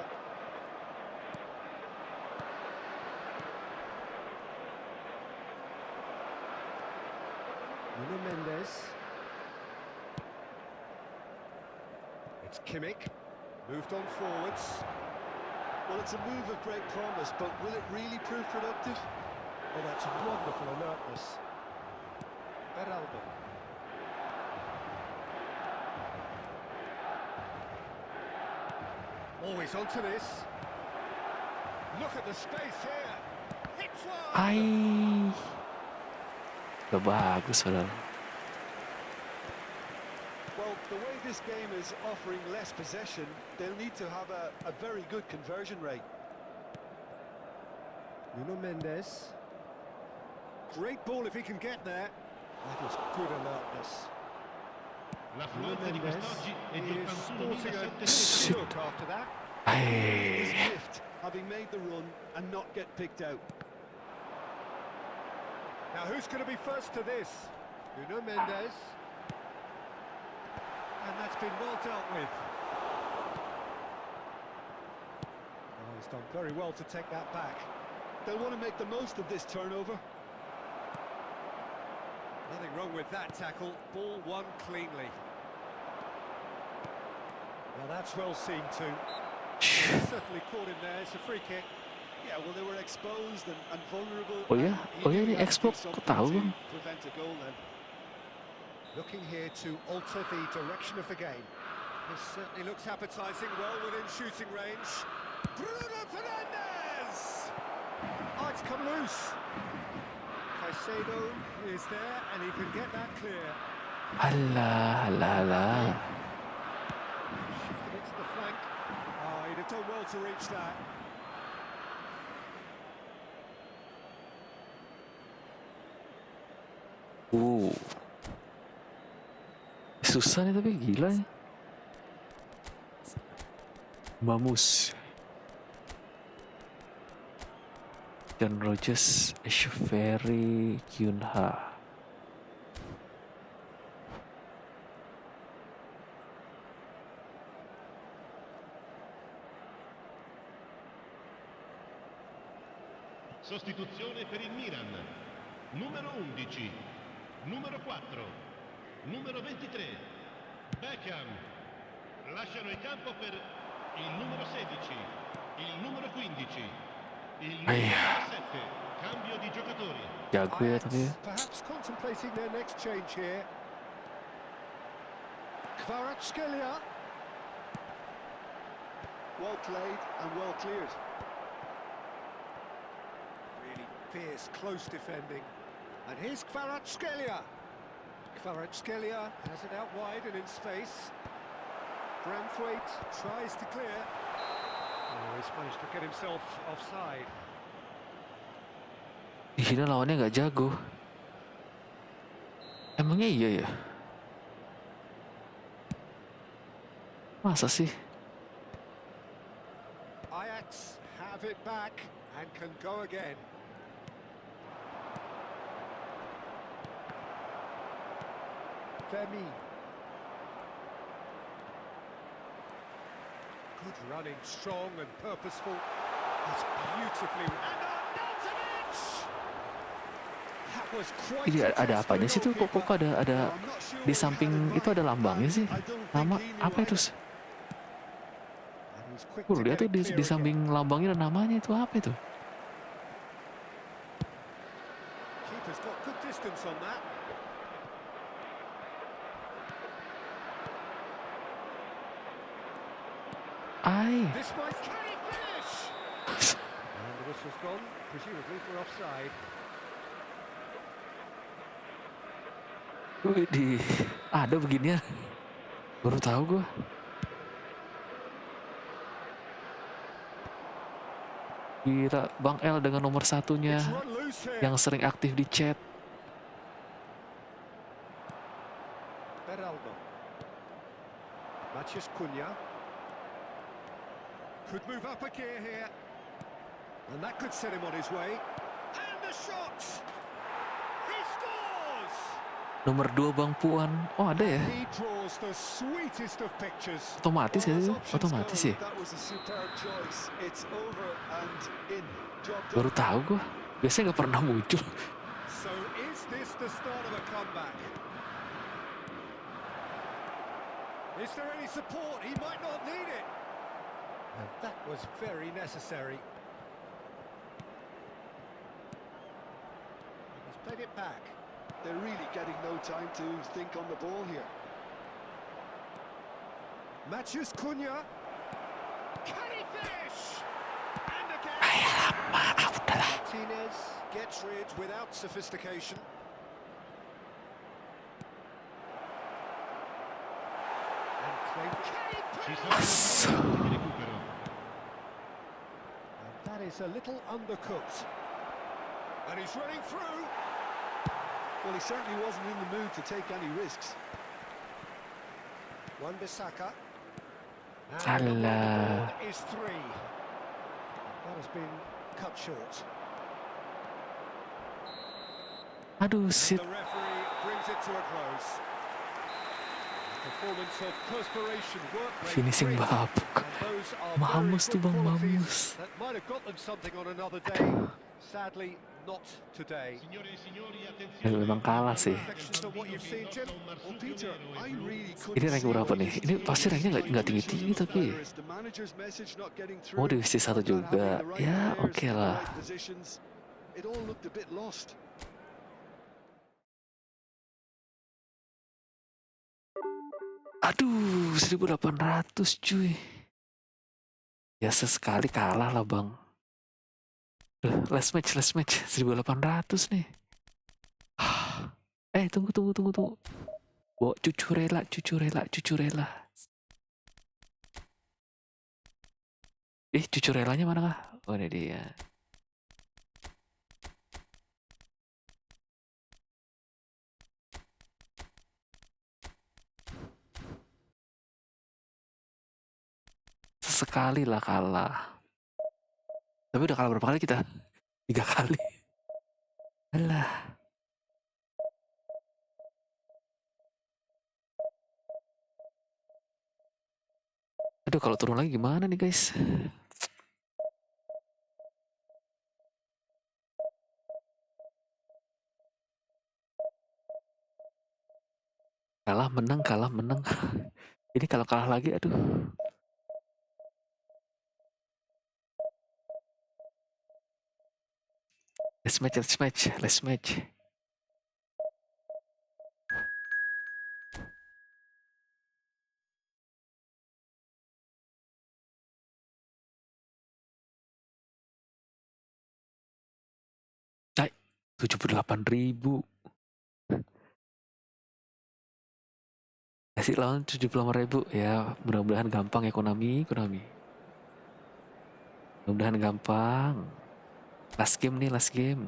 Speaker 2: Nuno Mendes. It's Kimmich. Moved on forwards.
Speaker 3: Well, it's a move of great promise, but will it really prove productive?
Speaker 2: Oh, that's wonderful alertness. Beraldo. Always onto this. Look at the space here. Hits one.
Speaker 1: Ai. Gak bagus padahal.
Speaker 3: Well, the way this game is offering less possession, they'll need to have a very good conversion rate.
Speaker 2: Nuno Mendes. Great ball if he can get there. That was good alertness.
Speaker 5: L'affluenza di quest'oggi è di
Speaker 2: He is sporting a
Speaker 5: 81.700.
Speaker 2: look after that.
Speaker 3: Is
Speaker 1: Ai.
Speaker 3: miffed, having made the run and not get picked out.
Speaker 2: Now who's going to be first to this? Nuno Mendes. And that's been well dealt with. Oh, he's done very well to take that back.
Speaker 3: They'll want to make the most of this turnover.
Speaker 2: Nothing wrong with that tackle. Ball won cleanly. Well, that's well seen too. Certainly caught him there. It's a free kick.
Speaker 3: Yeah, well, they were exposed and vulnerable.
Speaker 1: Oh yeah?
Speaker 3: and he
Speaker 1: Oh yeah,
Speaker 3: knew
Speaker 1: ini
Speaker 3: he had to do
Speaker 1: Xbox. Kok
Speaker 3: something
Speaker 1: tahu,
Speaker 3: to
Speaker 1: Bang?
Speaker 3: prevent a goal then.
Speaker 2: Looking here to alter the direction of the game. This certainly looks appetising, well within shooting range. Bruno Fernandes! Oh, it's come loose. Caicedo is there and he can get that clear.
Speaker 1: Alah.
Speaker 2: Shifted it to the flank. Oh, he'd have done well to reach that.
Speaker 1: Susah nih tapi gila nih. Mamus. John Rogers, Echeverry, Kyunha.
Speaker 5: Sostituzione per il Milan. Numero 11, numero 4, numero 23, Beckham. Lasciano il campo per il numero 16, il numero 15, il numero 17. Cambio di giocatori.
Speaker 1: Jago ya tapi ya.
Speaker 2: Perhaps contemplating their next change here. Kvaratskhelia.
Speaker 3: Well played and well cleared.
Speaker 2: Really fierce, close defending. And here's Kvaratskhelia. Kvaratskhelia has it out wide and in space. Branthwaite tries to clear. Oh, he's managed to get himself offside.
Speaker 1: Gila lawannya nggak jago. Emangnya iya ya? Masa sih?
Speaker 2: Ajax have it back and can go again. Femi. Good running, strong and purposeful. That's beautifully... And Arnautovic! That was quite
Speaker 1: Ini
Speaker 2: a
Speaker 1: ada
Speaker 2: test
Speaker 1: apanya
Speaker 2: for
Speaker 1: sih tuh?
Speaker 2: the
Speaker 1: Kok ada
Speaker 3: I'm not sure
Speaker 1: di
Speaker 3: what he had
Speaker 1: samping
Speaker 3: in
Speaker 1: itu ada
Speaker 3: mind,
Speaker 1: lambangnya
Speaker 3: and
Speaker 1: sih?
Speaker 3: I don't think
Speaker 1: Nama
Speaker 3: he knew
Speaker 1: apa itu?
Speaker 3: either.
Speaker 2: And he's quick
Speaker 1: Gue
Speaker 2: to
Speaker 1: lihat
Speaker 2: get
Speaker 1: tuh
Speaker 2: it
Speaker 1: di
Speaker 2: clear
Speaker 1: samping
Speaker 2: again.
Speaker 1: lambangnya ada namanya itu apa itu?
Speaker 2: Keeper's got good distance on that.
Speaker 1: Ai.
Speaker 2: This might... Can he finish? And the whistle's gone, presumably for offside.
Speaker 1: Widih, ada beginian. Baru tahu gue. Gila, Bang L dengan nomor satunya
Speaker 2: It's run loose here.
Speaker 1: yang sering aktif di chat.
Speaker 2: Beraldo. Mathias Cunha. Could move up a gear here. And that could set him on his way. And the shot! He scores!
Speaker 1: Nomor 2 Bang Puan. Oh ada ya?
Speaker 2: He draws the sweetest of pictures.
Speaker 1: Otomatis ya
Speaker 3: Well, as
Speaker 1: itu?
Speaker 3: options
Speaker 1: Otomatis
Speaker 3: go,
Speaker 1: ya?
Speaker 3: that was a superb choice. It's over and in. Job done.
Speaker 1: Baru tahu gua. Biasanya nggak pernah muncul.
Speaker 2: So is this the start of a comeback? Is there any support? He might not need it. And that was very necessary. He's played it back.
Speaker 3: They're really getting no time to think on the ball here.
Speaker 2: Mathias Cunha. Can he finish? And again. Martinez gets rid without sophistication. And claim. Can he
Speaker 5: Ci
Speaker 2: put it?
Speaker 5: sono le di recupero.
Speaker 2: And that is a little undercooked. And he's running through.
Speaker 3: Well, he certainly wasn't in the mood to take any risks.
Speaker 2: Wan-Bissaka.
Speaker 1: Alah.
Speaker 2: Is 3. That has been cut short.
Speaker 1: Aduh,
Speaker 2: And
Speaker 1: shit.
Speaker 2: the referee brings it to a close. Performance of perspiration, work rate,
Speaker 1: Finishing
Speaker 2: grit,
Speaker 1: babak.
Speaker 2: and those are
Speaker 1: Mamus
Speaker 2: very
Speaker 1: tuh
Speaker 2: good
Speaker 1: Bang,
Speaker 2: qualities
Speaker 1: mamus.
Speaker 2: that might have got them something on another day. Sadly, not today.
Speaker 5: Signore e signori,
Speaker 1: Memang kalah sih.
Speaker 2: Reflections on what you've seen, Jim?
Speaker 3: Well, Peter, I really
Speaker 1: Ini
Speaker 3: couldn't
Speaker 1: rank
Speaker 3: see
Speaker 1: berapa
Speaker 3: what
Speaker 1: nih?
Speaker 3: his
Speaker 1: Ini
Speaker 3: team
Speaker 1: pasti
Speaker 3: was
Speaker 1: ranknya
Speaker 3: trying
Speaker 1: nggak
Speaker 3: to
Speaker 1: tinggi-tinggi
Speaker 3: achieve,
Speaker 1: tapi.
Speaker 3: whether it's the manager's message not getting
Speaker 1: Oh,
Speaker 3: through,
Speaker 1: divisi 1
Speaker 3: or not having
Speaker 1: juga.
Speaker 3: the right
Speaker 1: Ya
Speaker 3: players
Speaker 1: oke
Speaker 3: in the
Speaker 1: lah.
Speaker 3: right positions. It all looked a bit lost.
Speaker 1: Aduh, 1800 cuy. Ya sesekali kalah lah Bang. Last match 1800 nih. Tunggu. Bawa cucu rela. Cucu relanya mana kah? Oh ini dia. Sesekali lah kalah. Tapi udah kalah berapa kali kita? 3 kali. Alah. Aduh, kalau turun lagi gimana nih guys? Kalah menang. Ini kalau kalah lagi, aduh. Let's match. Hai, 78.000. Kasih lawan 78.000 ya, mudah-mudahan gampang ya Konami. Mudah-mudahan gampang. Last game.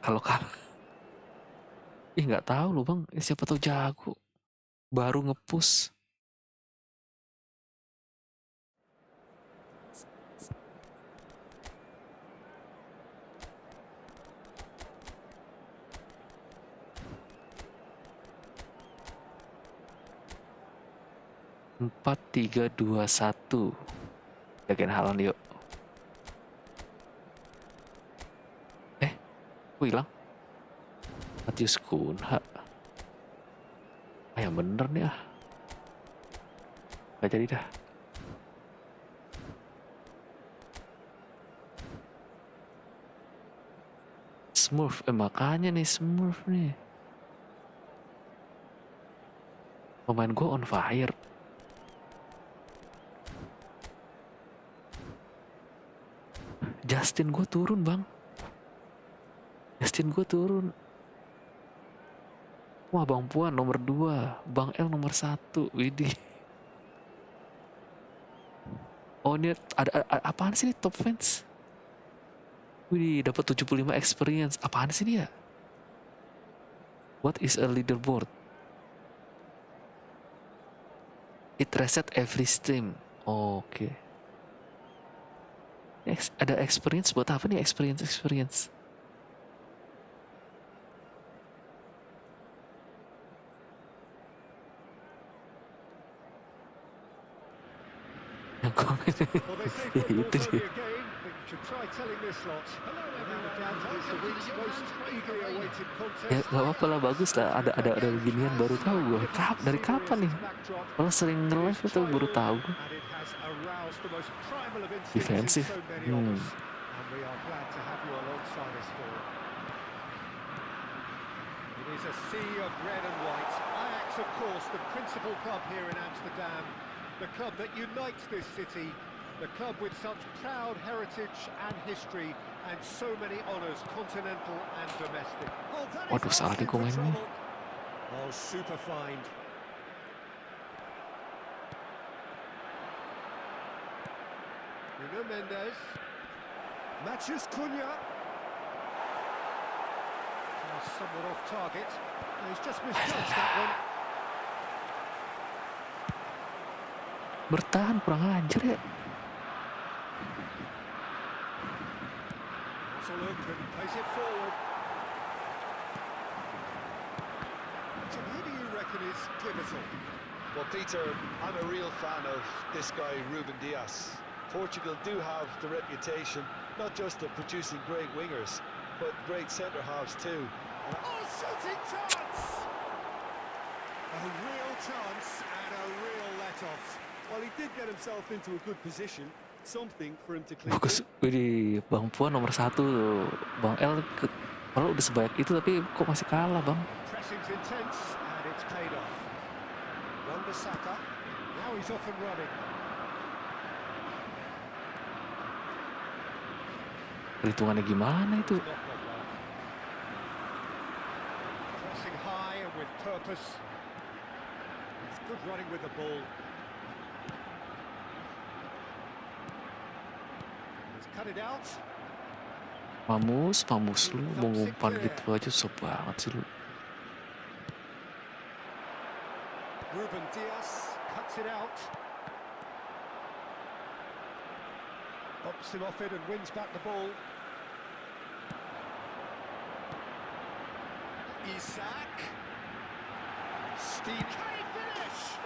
Speaker 1: Kalau kalah, nggak tahu loh Bang. Siapa tahu jago. Baru ngepush. Empat, 3, 2, 1. Jagain Haaland yuk. Kok hilang? Mathias Cunha. Yang bener nih ah. Gak jadi dah. Smurf, makanya nih Smurf nih. Pemain gue on fire. Justin gue turun Bang. Wah Bang Puan nomor 2, Bang L nomor 1. Widih. Oh ini ada apaan sih nih top fans? Wih, dapat 75 experience. Apaan sih dia? What is a leaderboard? It reset every stream. Oke. Ada experience buat apa nih? Experience. Yang komen.
Speaker 2: Well, they say
Speaker 1: Ya itu
Speaker 2: football's
Speaker 1: dia.
Speaker 2: only a game, but you should try telling this lot. Without a doubt, it is the week's most eagerly awaited contest.
Speaker 1: Ya gak apa-apa lah, bagus lah. Ada beginian, baru tahu gue. Dari kapan nih? Kalau sering nge-live itu baru tahu gue.
Speaker 2: And it has aroused the most primal of instincts
Speaker 1: Defensive.
Speaker 2: in so many of us. And we are glad to have you alongside us for it. It is a sea of red and white. Ajax, of course, the principal club here in Amsterdam. The club that unites this city. The club with such proud heritage and history and so many honours, continental and domestic.
Speaker 1: Waduh, salah di komen nih.
Speaker 2: Oh, super find. Nuno Mendes. Matthews Cunha. Somewhat off target. He's just misjudged that one.
Speaker 1: Bertahan, kurang ajar ya.
Speaker 2: Has a look and plays it forward. Jim, who do you reckon is pivotal?
Speaker 3: Well, Peter, I'm a real fan of this guy, Ruben Dias. Portugal do have the reputation, not just of producing great wingers, but great centre-halves too.
Speaker 2: Oh, shooting chance! A real chance and a real let-off.
Speaker 3: Well, he did get himself into a good position, something for him to clean.
Speaker 1: Bagus. Widih, Bang Puan nomor 1 tuh. Bang L kalau udah sebanyak itu tapi kok masih kalah, Bang.
Speaker 2: Pressing's intense and it's paid off. Wan-Bissaka, now he's off and running.
Speaker 1: Perhitungannya gimana itu?
Speaker 2: Not gone well. Pressing high and with purpose. It's good running with the ball. He's cut it out.
Speaker 1: Mamus lu mau ngumpan gitu aja susah banget sih lu.
Speaker 2: Ruben Dias cuts it out. Pops him off it and wins back the ball. Isak. Steve. Can he finish?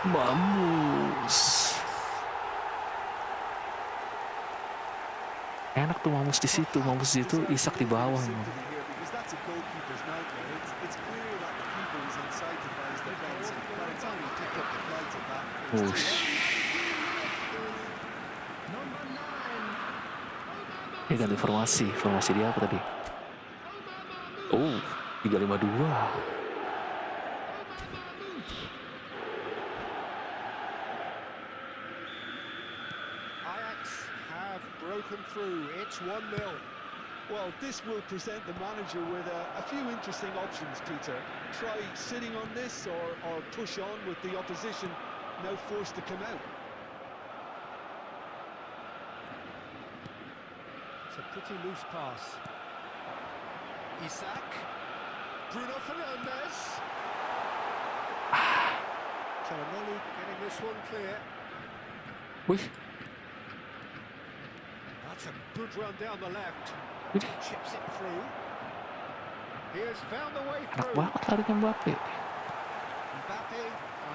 Speaker 1: Mamus. Enak tuh Mamus di situ, Isak di bawah.
Speaker 3: Because that's a goalkeeper's nightmare. It's clear that the keeper is inside to find his defence, and by the time he picked up the flight of that, it was too late.
Speaker 1: Ini ganti formasi dia apa tadi? Oh, 352.
Speaker 2: Broken through, it's 1-0.
Speaker 3: Well, this will present the manager with a few interesting options, Peter. Try sitting on this or push on with the opposition now forced to come out.
Speaker 2: It's a pretty loose pass. Isak. Bruno Fernandes. Chalanolu getting this one clear.
Speaker 1: Wih.
Speaker 2: That's a good run down the left. Chips it through. He has found the way
Speaker 1: Enak
Speaker 2: through.
Speaker 1: banget larinya Mbappe.
Speaker 2: Mbappe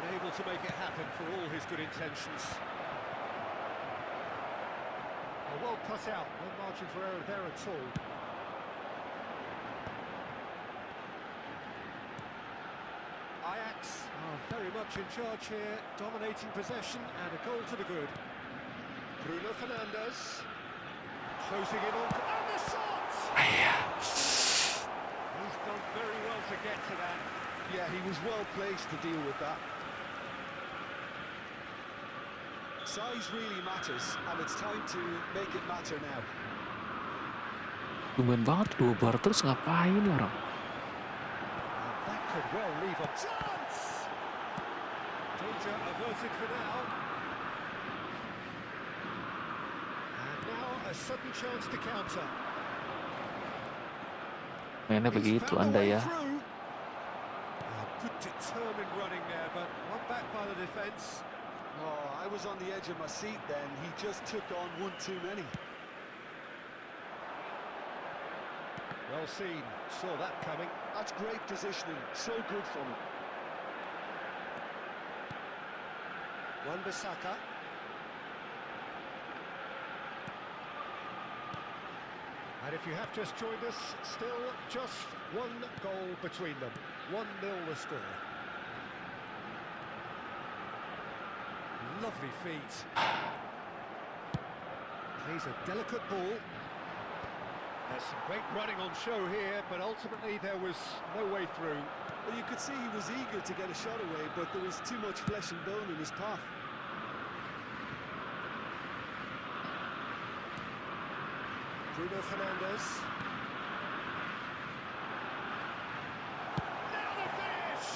Speaker 2: unable to make it happen for all his good intentions. Well cut out, no margin for error there at all. Ajax are very much in charge here, dominating possession and a goal to the good. Bruno Fernandes. Closing in on, and the shot! He's done very well to get to that.
Speaker 3: Yeah, he was well placed to deal with that. Size really matters, and it's time to make it matter now.
Speaker 1: Lumayan banget 2 bar terus ngapain nih orang?
Speaker 2: That could well leave a chance! Danger averted for now. A sudden chance to counter.
Speaker 1: Mainnya
Speaker 2: He's
Speaker 1: begitu
Speaker 2: found
Speaker 1: Anda
Speaker 2: a way
Speaker 1: ya.
Speaker 2: through. Good determined running there, but one back by the defence.
Speaker 3: Oh, I was on the edge of my seat then. He just took on one too many.
Speaker 2: Well seen, saw that coming.
Speaker 3: That's great positioning, so good from him.
Speaker 2: Wan-Bissaka. And if you have just joined us, still just one goal between them. 1-0 the score. Lovely feet. Plays a delicate ball. There's some great running on show here, but ultimately there was no way through.
Speaker 3: Well, you could see he was eager to get a shot away, but there was too much flesh and bone in his path.
Speaker 2: Bruno Fernandes. Now the finish!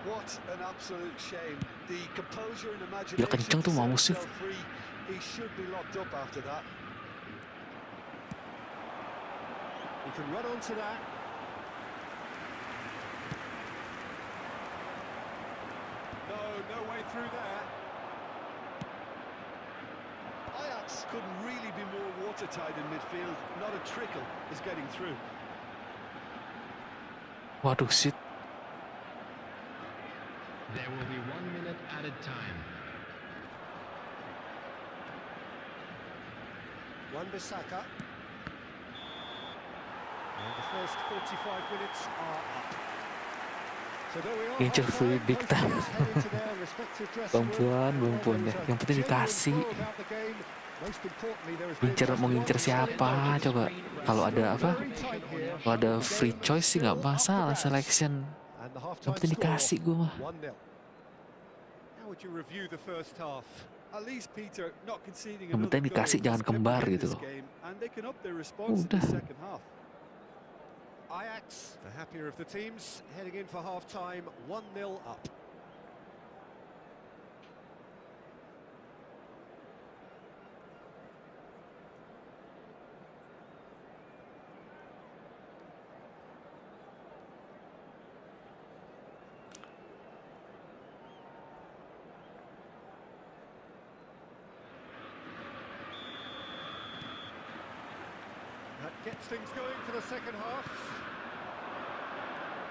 Speaker 3: What an absolute shame. The composure and
Speaker 1: Gila
Speaker 3: imagination
Speaker 1: kencang
Speaker 3: to
Speaker 1: tuh
Speaker 3: set
Speaker 1: mouse sih.
Speaker 3: himself free. He should be locked up after that.
Speaker 2: He can run onto that. No way through there.
Speaker 3: Ajax couldn't really be more watertight in midfield. Not a trickle is getting through.
Speaker 1: Waduh shit.
Speaker 4: There will be 1 minute added time.
Speaker 2: Wan-Bissaka. And the first 45 minutes are up. So there we are.
Speaker 1: Ngincer free big time.
Speaker 2: Both teams heading to their respective dressing room.
Speaker 1: Bang Puan ya. Yang penting dikasih. Mau ngincer siapa coba? Kalau ada apa? Kalau ada free choice sih nggak masalah selection. Yang penting dikasih gue mah.
Speaker 2: How would you review the first half?
Speaker 3: At least Peter not conceding
Speaker 1: Yang
Speaker 3: another
Speaker 1: penting dikasih,
Speaker 3: goal
Speaker 1: jangan
Speaker 3: has
Speaker 1: kembar
Speaker 3: ever in
Speaker 1: gitu
Speaker 3: this
Speaker 1: loh.
Speaker 3: game, and they can up their response in the
Speaker 1: Udah.
Speaker 3: second half.
Speaker 2: Ajax, the happier of the teams, heading in for half-time, 1-0 up. That gets things going for the second half.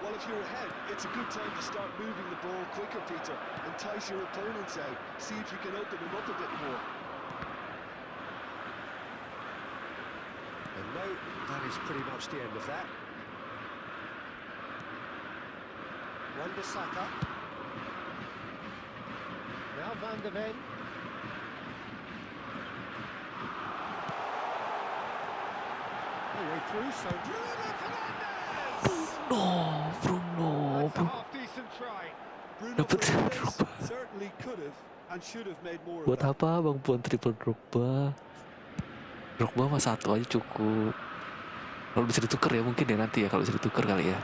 Speaker 3: Well, if you're ahead, it's a good time to start moving the ball quicker, Peter. Entice your opponents out. See if you can open them up a bit more.
Speaker 2: And no, that is pretty much the end of that. Wan-Bissaka. Now Van de Ven. No way through, so Bruno Fernandes!
Speaker 1: Bruno.
Speaker 2: That's a half-decent try.
Speaker 3: Bruno
Speaker 1: Dapat
Speaker 3: Fernandes
Speaker 1: Drogba.
Speaker 3: certainly could have and should have made more of
Speaker 1: Buat
Speaker 3: that.
Speaker 1: apa Bang Puan triple Drogba? Drogba mah satu aja cukup. Kalau bisa ditukar ya mungkin ya nanti ya, kalau bisa ditukar kali ya.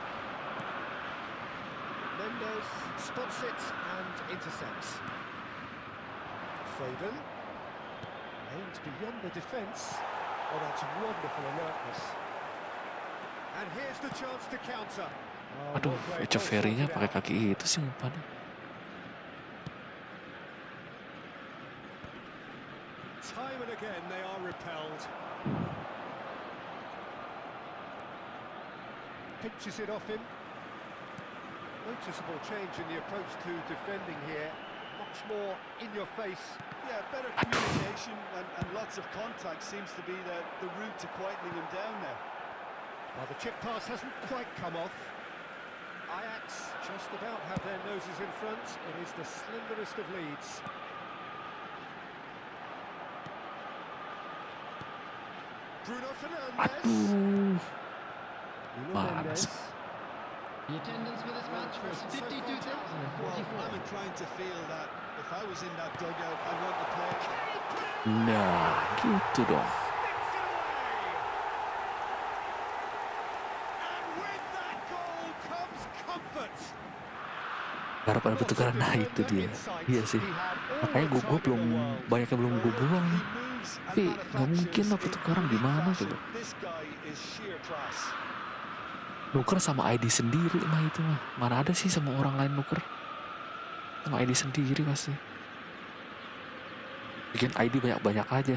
Speaker 2: Mendes spots it and intercepts. Foden aims beyond the defence. Oh, that's wonderful alertness. And here's the chance to counter. Oh,
Speaker 1: Aduh,
Speaker 2: well played, well
Speaker 1: Echeverry-nya
Speaker 2: sorted
Speaker 1: pakai
Speaker 2: out.
Speaker 1: kaki itu sih umpannya.
Speaker 2: Time and again they are repelled. Pinches it off him. Noticeable change in the approach to defending here. Much more in your face.
Speaker 3: Yeah, better communication and lots of contact seems to be the route to quietening him down now.
Speaker 2: Well, the chip pass hasn't quite come off. Ajax just about have their noses in front. It is the slenderest of leads. Bruno Fernandes.
Speaker 1: Aduh,
Speaker 2: Bruno
Speaker 1: Panas.
Speaker 2: Mendes.
Speaker 4: The attendance for this match was
Speaker 3: Well,
Speaker 4: 52,044.
Speaker 3: I'm inclined to feel that if I was in that dugout, I'd want to play.
Speaker 1: nah gitu dong.
Speaker 2: Sticks it away. And with that goal comes comfort.
Speaker 1: Harapan pertukaran, nah itu dia. Iya sih. Makanya gue belum banyak yang belum gue buang.
Speaker 3: He moves and
Speaker 1: Tapi nggak mungkin lah
Speaker 3: manufactures
Speaker 1: pertukaran
Speaker 3: in
Speaker 1: di mana
Speaker 3: fashion.
Speaker 1: coba.
Speaker 3: This guy is sheer class.
Speaker 1: Nuker sama ID sendiri mah itu mah. Mana ada sih sama orang lain nuker? Sama ID sendiri pasti. Bikin ID banyak-banyak aja.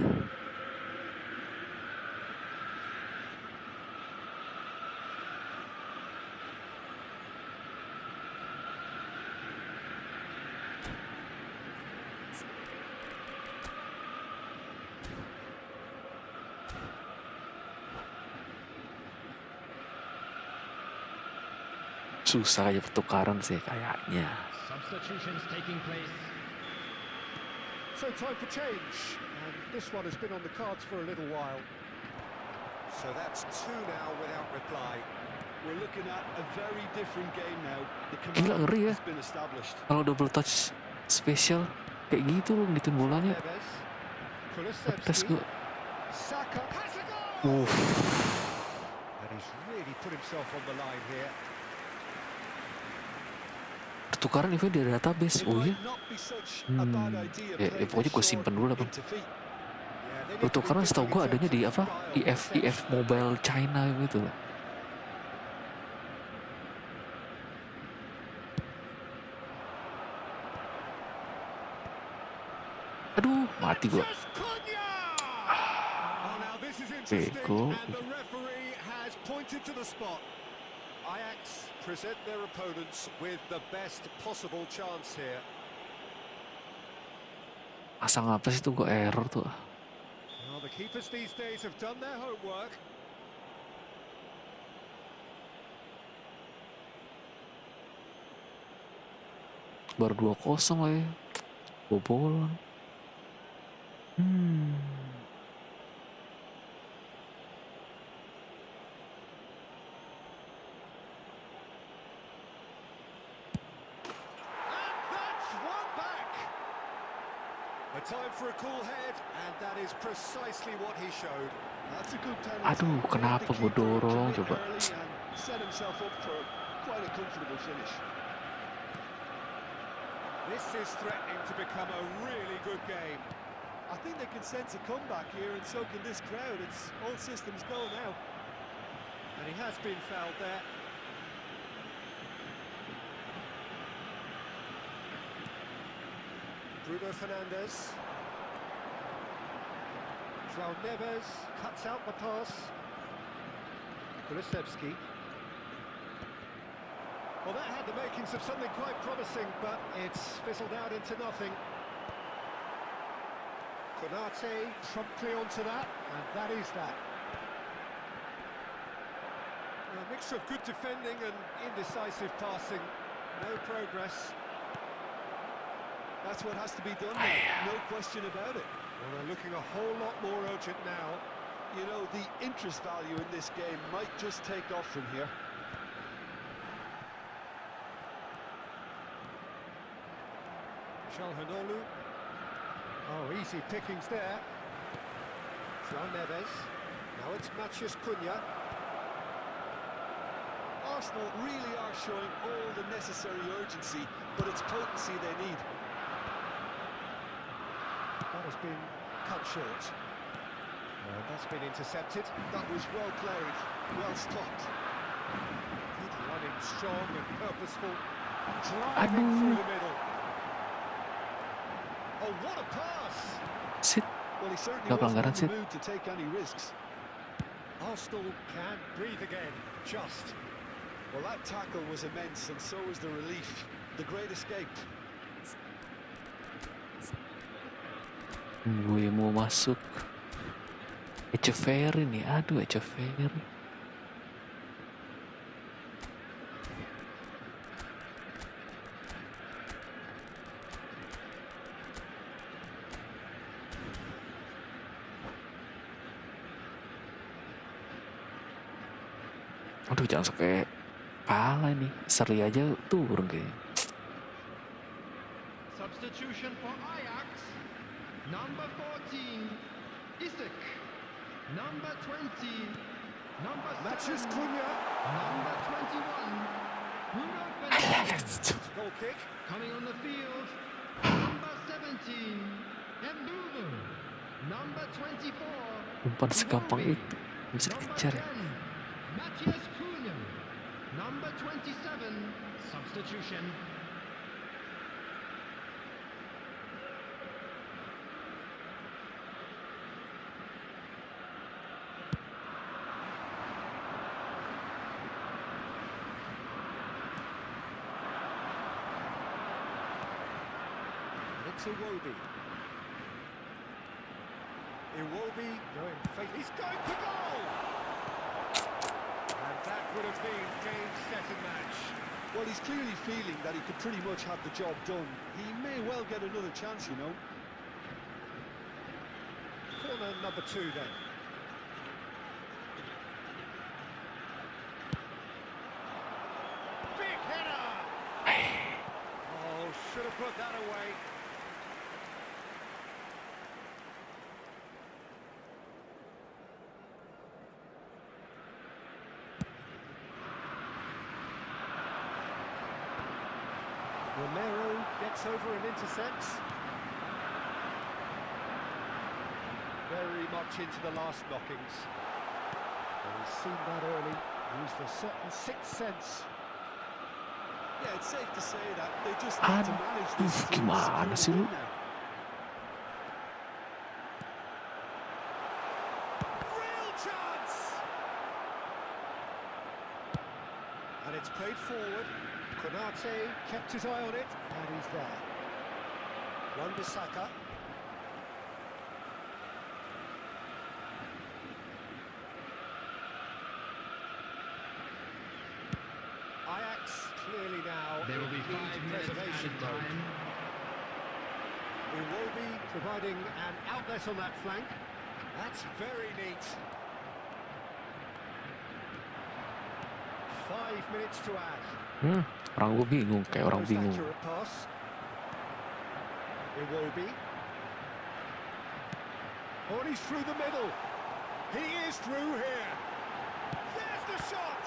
Speaker 1: Susah aja pertukaran sih kayaknya.
Speaker 4: Substitutions taking place.
Speaker 2: So time for change, and this one has been on the cards for a little while. So that's two now without reply.
Speaker 3: We're looking at a very different game now. The
Speaker 1: Gila, ngeri ya.
Speaker 3: has been established.
Speaker 1: Kalau double touch special kayak gitu loh ngituin bolanya.
Speaker 2: Neves,
Speaker 1: Tes
Speaker 2: Kulusevski,
Speaker 1: gue.
Speaker 2: Saka has a goal!
Speaker 1: Uff.
Speaker 2: And he's really put himself on the line here.
Speaker 1: Pertukaran itu di database. Oh iya. Pokoknya gue simpen dulu lah bang. Pertukaran setahu gue adanya di apa? EF Mobile China gitu loh. Aduh, mati gue. Beko.
Speaker 2: Ajax present their opponents with the best possible chance here.
Speaker 1: Pasang apa sih tuh gue error tuh.
Speaker 2: Well, the keepers these days have done their homework.
Speaker 1: Baru 2-0 lah ya. Bobolan.
Speaker 2: A time for a cool head, and that is precisely what he showed.
Speaker 3: That's a good penalty.
Speaker 1: Aduh, kenapa gue dorong coba?
Speaker 3: Set himself up for quite a comfortable finish.
Speaker 2: This is threatening to become a really good game.
Speaker 3: I think they can sense a comeback here, and so can this crowd. It's all systems go now.
Speaker 2: And he has been fouled there. Bruno Fernandes. João Neves cuts out the pass. Kulusevski. Well, that had the makings of something quite promising, but it's fizzled out into nothing. Konate promptly onto that, and that is that. A mixture of good defending and indecisive passing. No progress.
Speaker 3: That's what has to be done, no question about it.
Speaker 2: Well, they're looking a whole lot more urgent now.
Speaker 3: You know, the interest value in this game might just take off from here.
Speaker 2: Çalhanoğlu. Oh, easy pickings there. João Neves. Now it's Matheus Cunha.
Speaker 3: Arsenal really are showing all the necessary urgency, but it's potency they need.
Speaker 2: That has been cut short. That's been intercepted.
Speaker 3: That was well played, well stopped.
Speaker 2: Good running, strong and purposeful. Driving through the middle. Oh, what a pass!
Speaker 1: Sit.
Speaker 3: Well, he certainly
Speaker 1: Gak
Speaker 3: wasn't
Speaker 1: pelanggaran
Speaker 3: in
Speaker 1: sit.
Speaker 3: the mood to take any risks.
Speaker 2: Arsenal can breathe again, just.
Speaker 3: Well, that tackle was immense, and so was the relief. The great escape.
Speaker 1: Gue mau masuk. Echeverry nih, aduh Echeverry. Aduh jangan sampai kalah nih, seri aja turun kayaknya.
Speaker 4: Substitution for Ajax. Number 14, Isaac. Number 20, number
Speaker 2: Matheus
Speaker 4: 7,
Speaker 2: Cunha.
Speaker 4: number 21, Bruno Fernandes.
Speaker 2: Goal kick.
Speaker 4: Coming on the field, number 17, Mbumo. Number 24,
Speaker 1: Umpan segampang
Speaker 4: Iwobi.
Speaker 1: itu bisa
Speaker 4: Number
Speaker 1: dikejar ya.
Speaker 4: 10, Matheus Cunha. Number 27, substitution.
Speaker 2: It's Iwobi. Iwobi going fake. He's going for goal! And that would have been game, set and match.
Speaker 3: Well, he's clearly feeling that he could pretty much have the job done. He may well get another chance, you know.
Speaker 2: Corner number 2 then. Big header! Oh, should have put that away. Romero gets over and intercepts. Very much into the last knockings. Well, he's seen that early, used a certain sixth sense.
Speaker 3: Yeah, it's safe to say that they just need to manage this to
Speaker 1: Gimana sih lu?
Speaker 3: secure the win now.
Speaker 2: Real chance! And it's played forward. Konate kept his eye on it, and he's there. Wan-Bissaka. Ajax clearly now
Speaker 4: There will
Speaker 2: in
Speaker 4: be 5
Speaker 2: need
Speaker 4: minutes
Speaker 2: preservation
Speaker 4: added
Speaker 2: mode.
Speaker 4: time.
Speaker 2: Iwobi providing an outlet on that flank. That's very neat. 5 minutes to add.
Speaker 1: Orang gue bingung, kayak orang
Speaker 2: Most
Speaker 1: bingung.
Speaker 2: accurate pass. Iwobi. Oh, and he's through the middle. He is through here. There's the shot.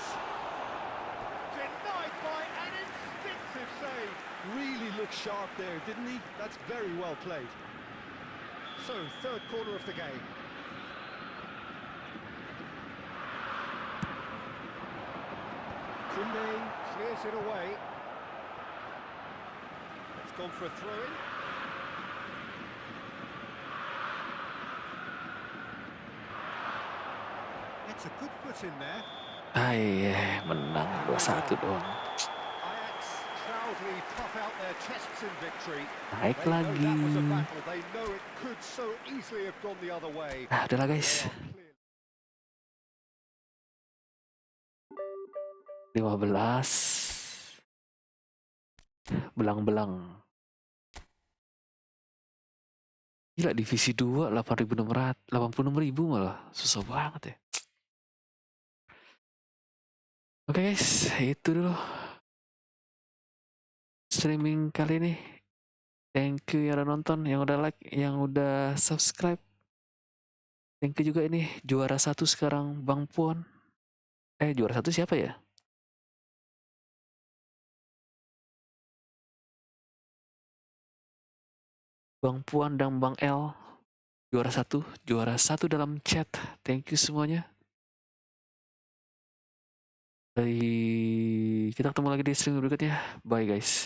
Speaker 2: Denied by an instinctive save.
Speaker 3: Really looked sharp there, didn't he? That's very well played.
Speaker 2: So, third corner of the game. Kunde clears it away. It's gone for a throw-in. It's a good foot in there.
Speaker 1: Menang 2-1 doang.
Speaker 2: Ajax proudly puff out their chests in victory.
Speaker 1: Naik
Speaker 2: They know
Speaker 1: lagi.
Speaker 2: that was a battle. They know it could so easily have gone the other way.
Speaker 1: Udahlah guys.
Speaker 2: They are
Speaker 1: 15 belang-belang. Gila, divisi 2 8.600, 86.000 malah. Susah banget ya. Oke guys, itu dulu streaming kali ini. Thank you yang udah nonton, yang udah like, yang udah subscribe. Thank you juga ini juara 1 sekarang Bang Puan. Juara 1 siapa ya? Bang Puan dan Bang L. Juara 1 dalam chat. Thank you semuanya. Kita ketemu lagi di stream berikutnya. Bye guys.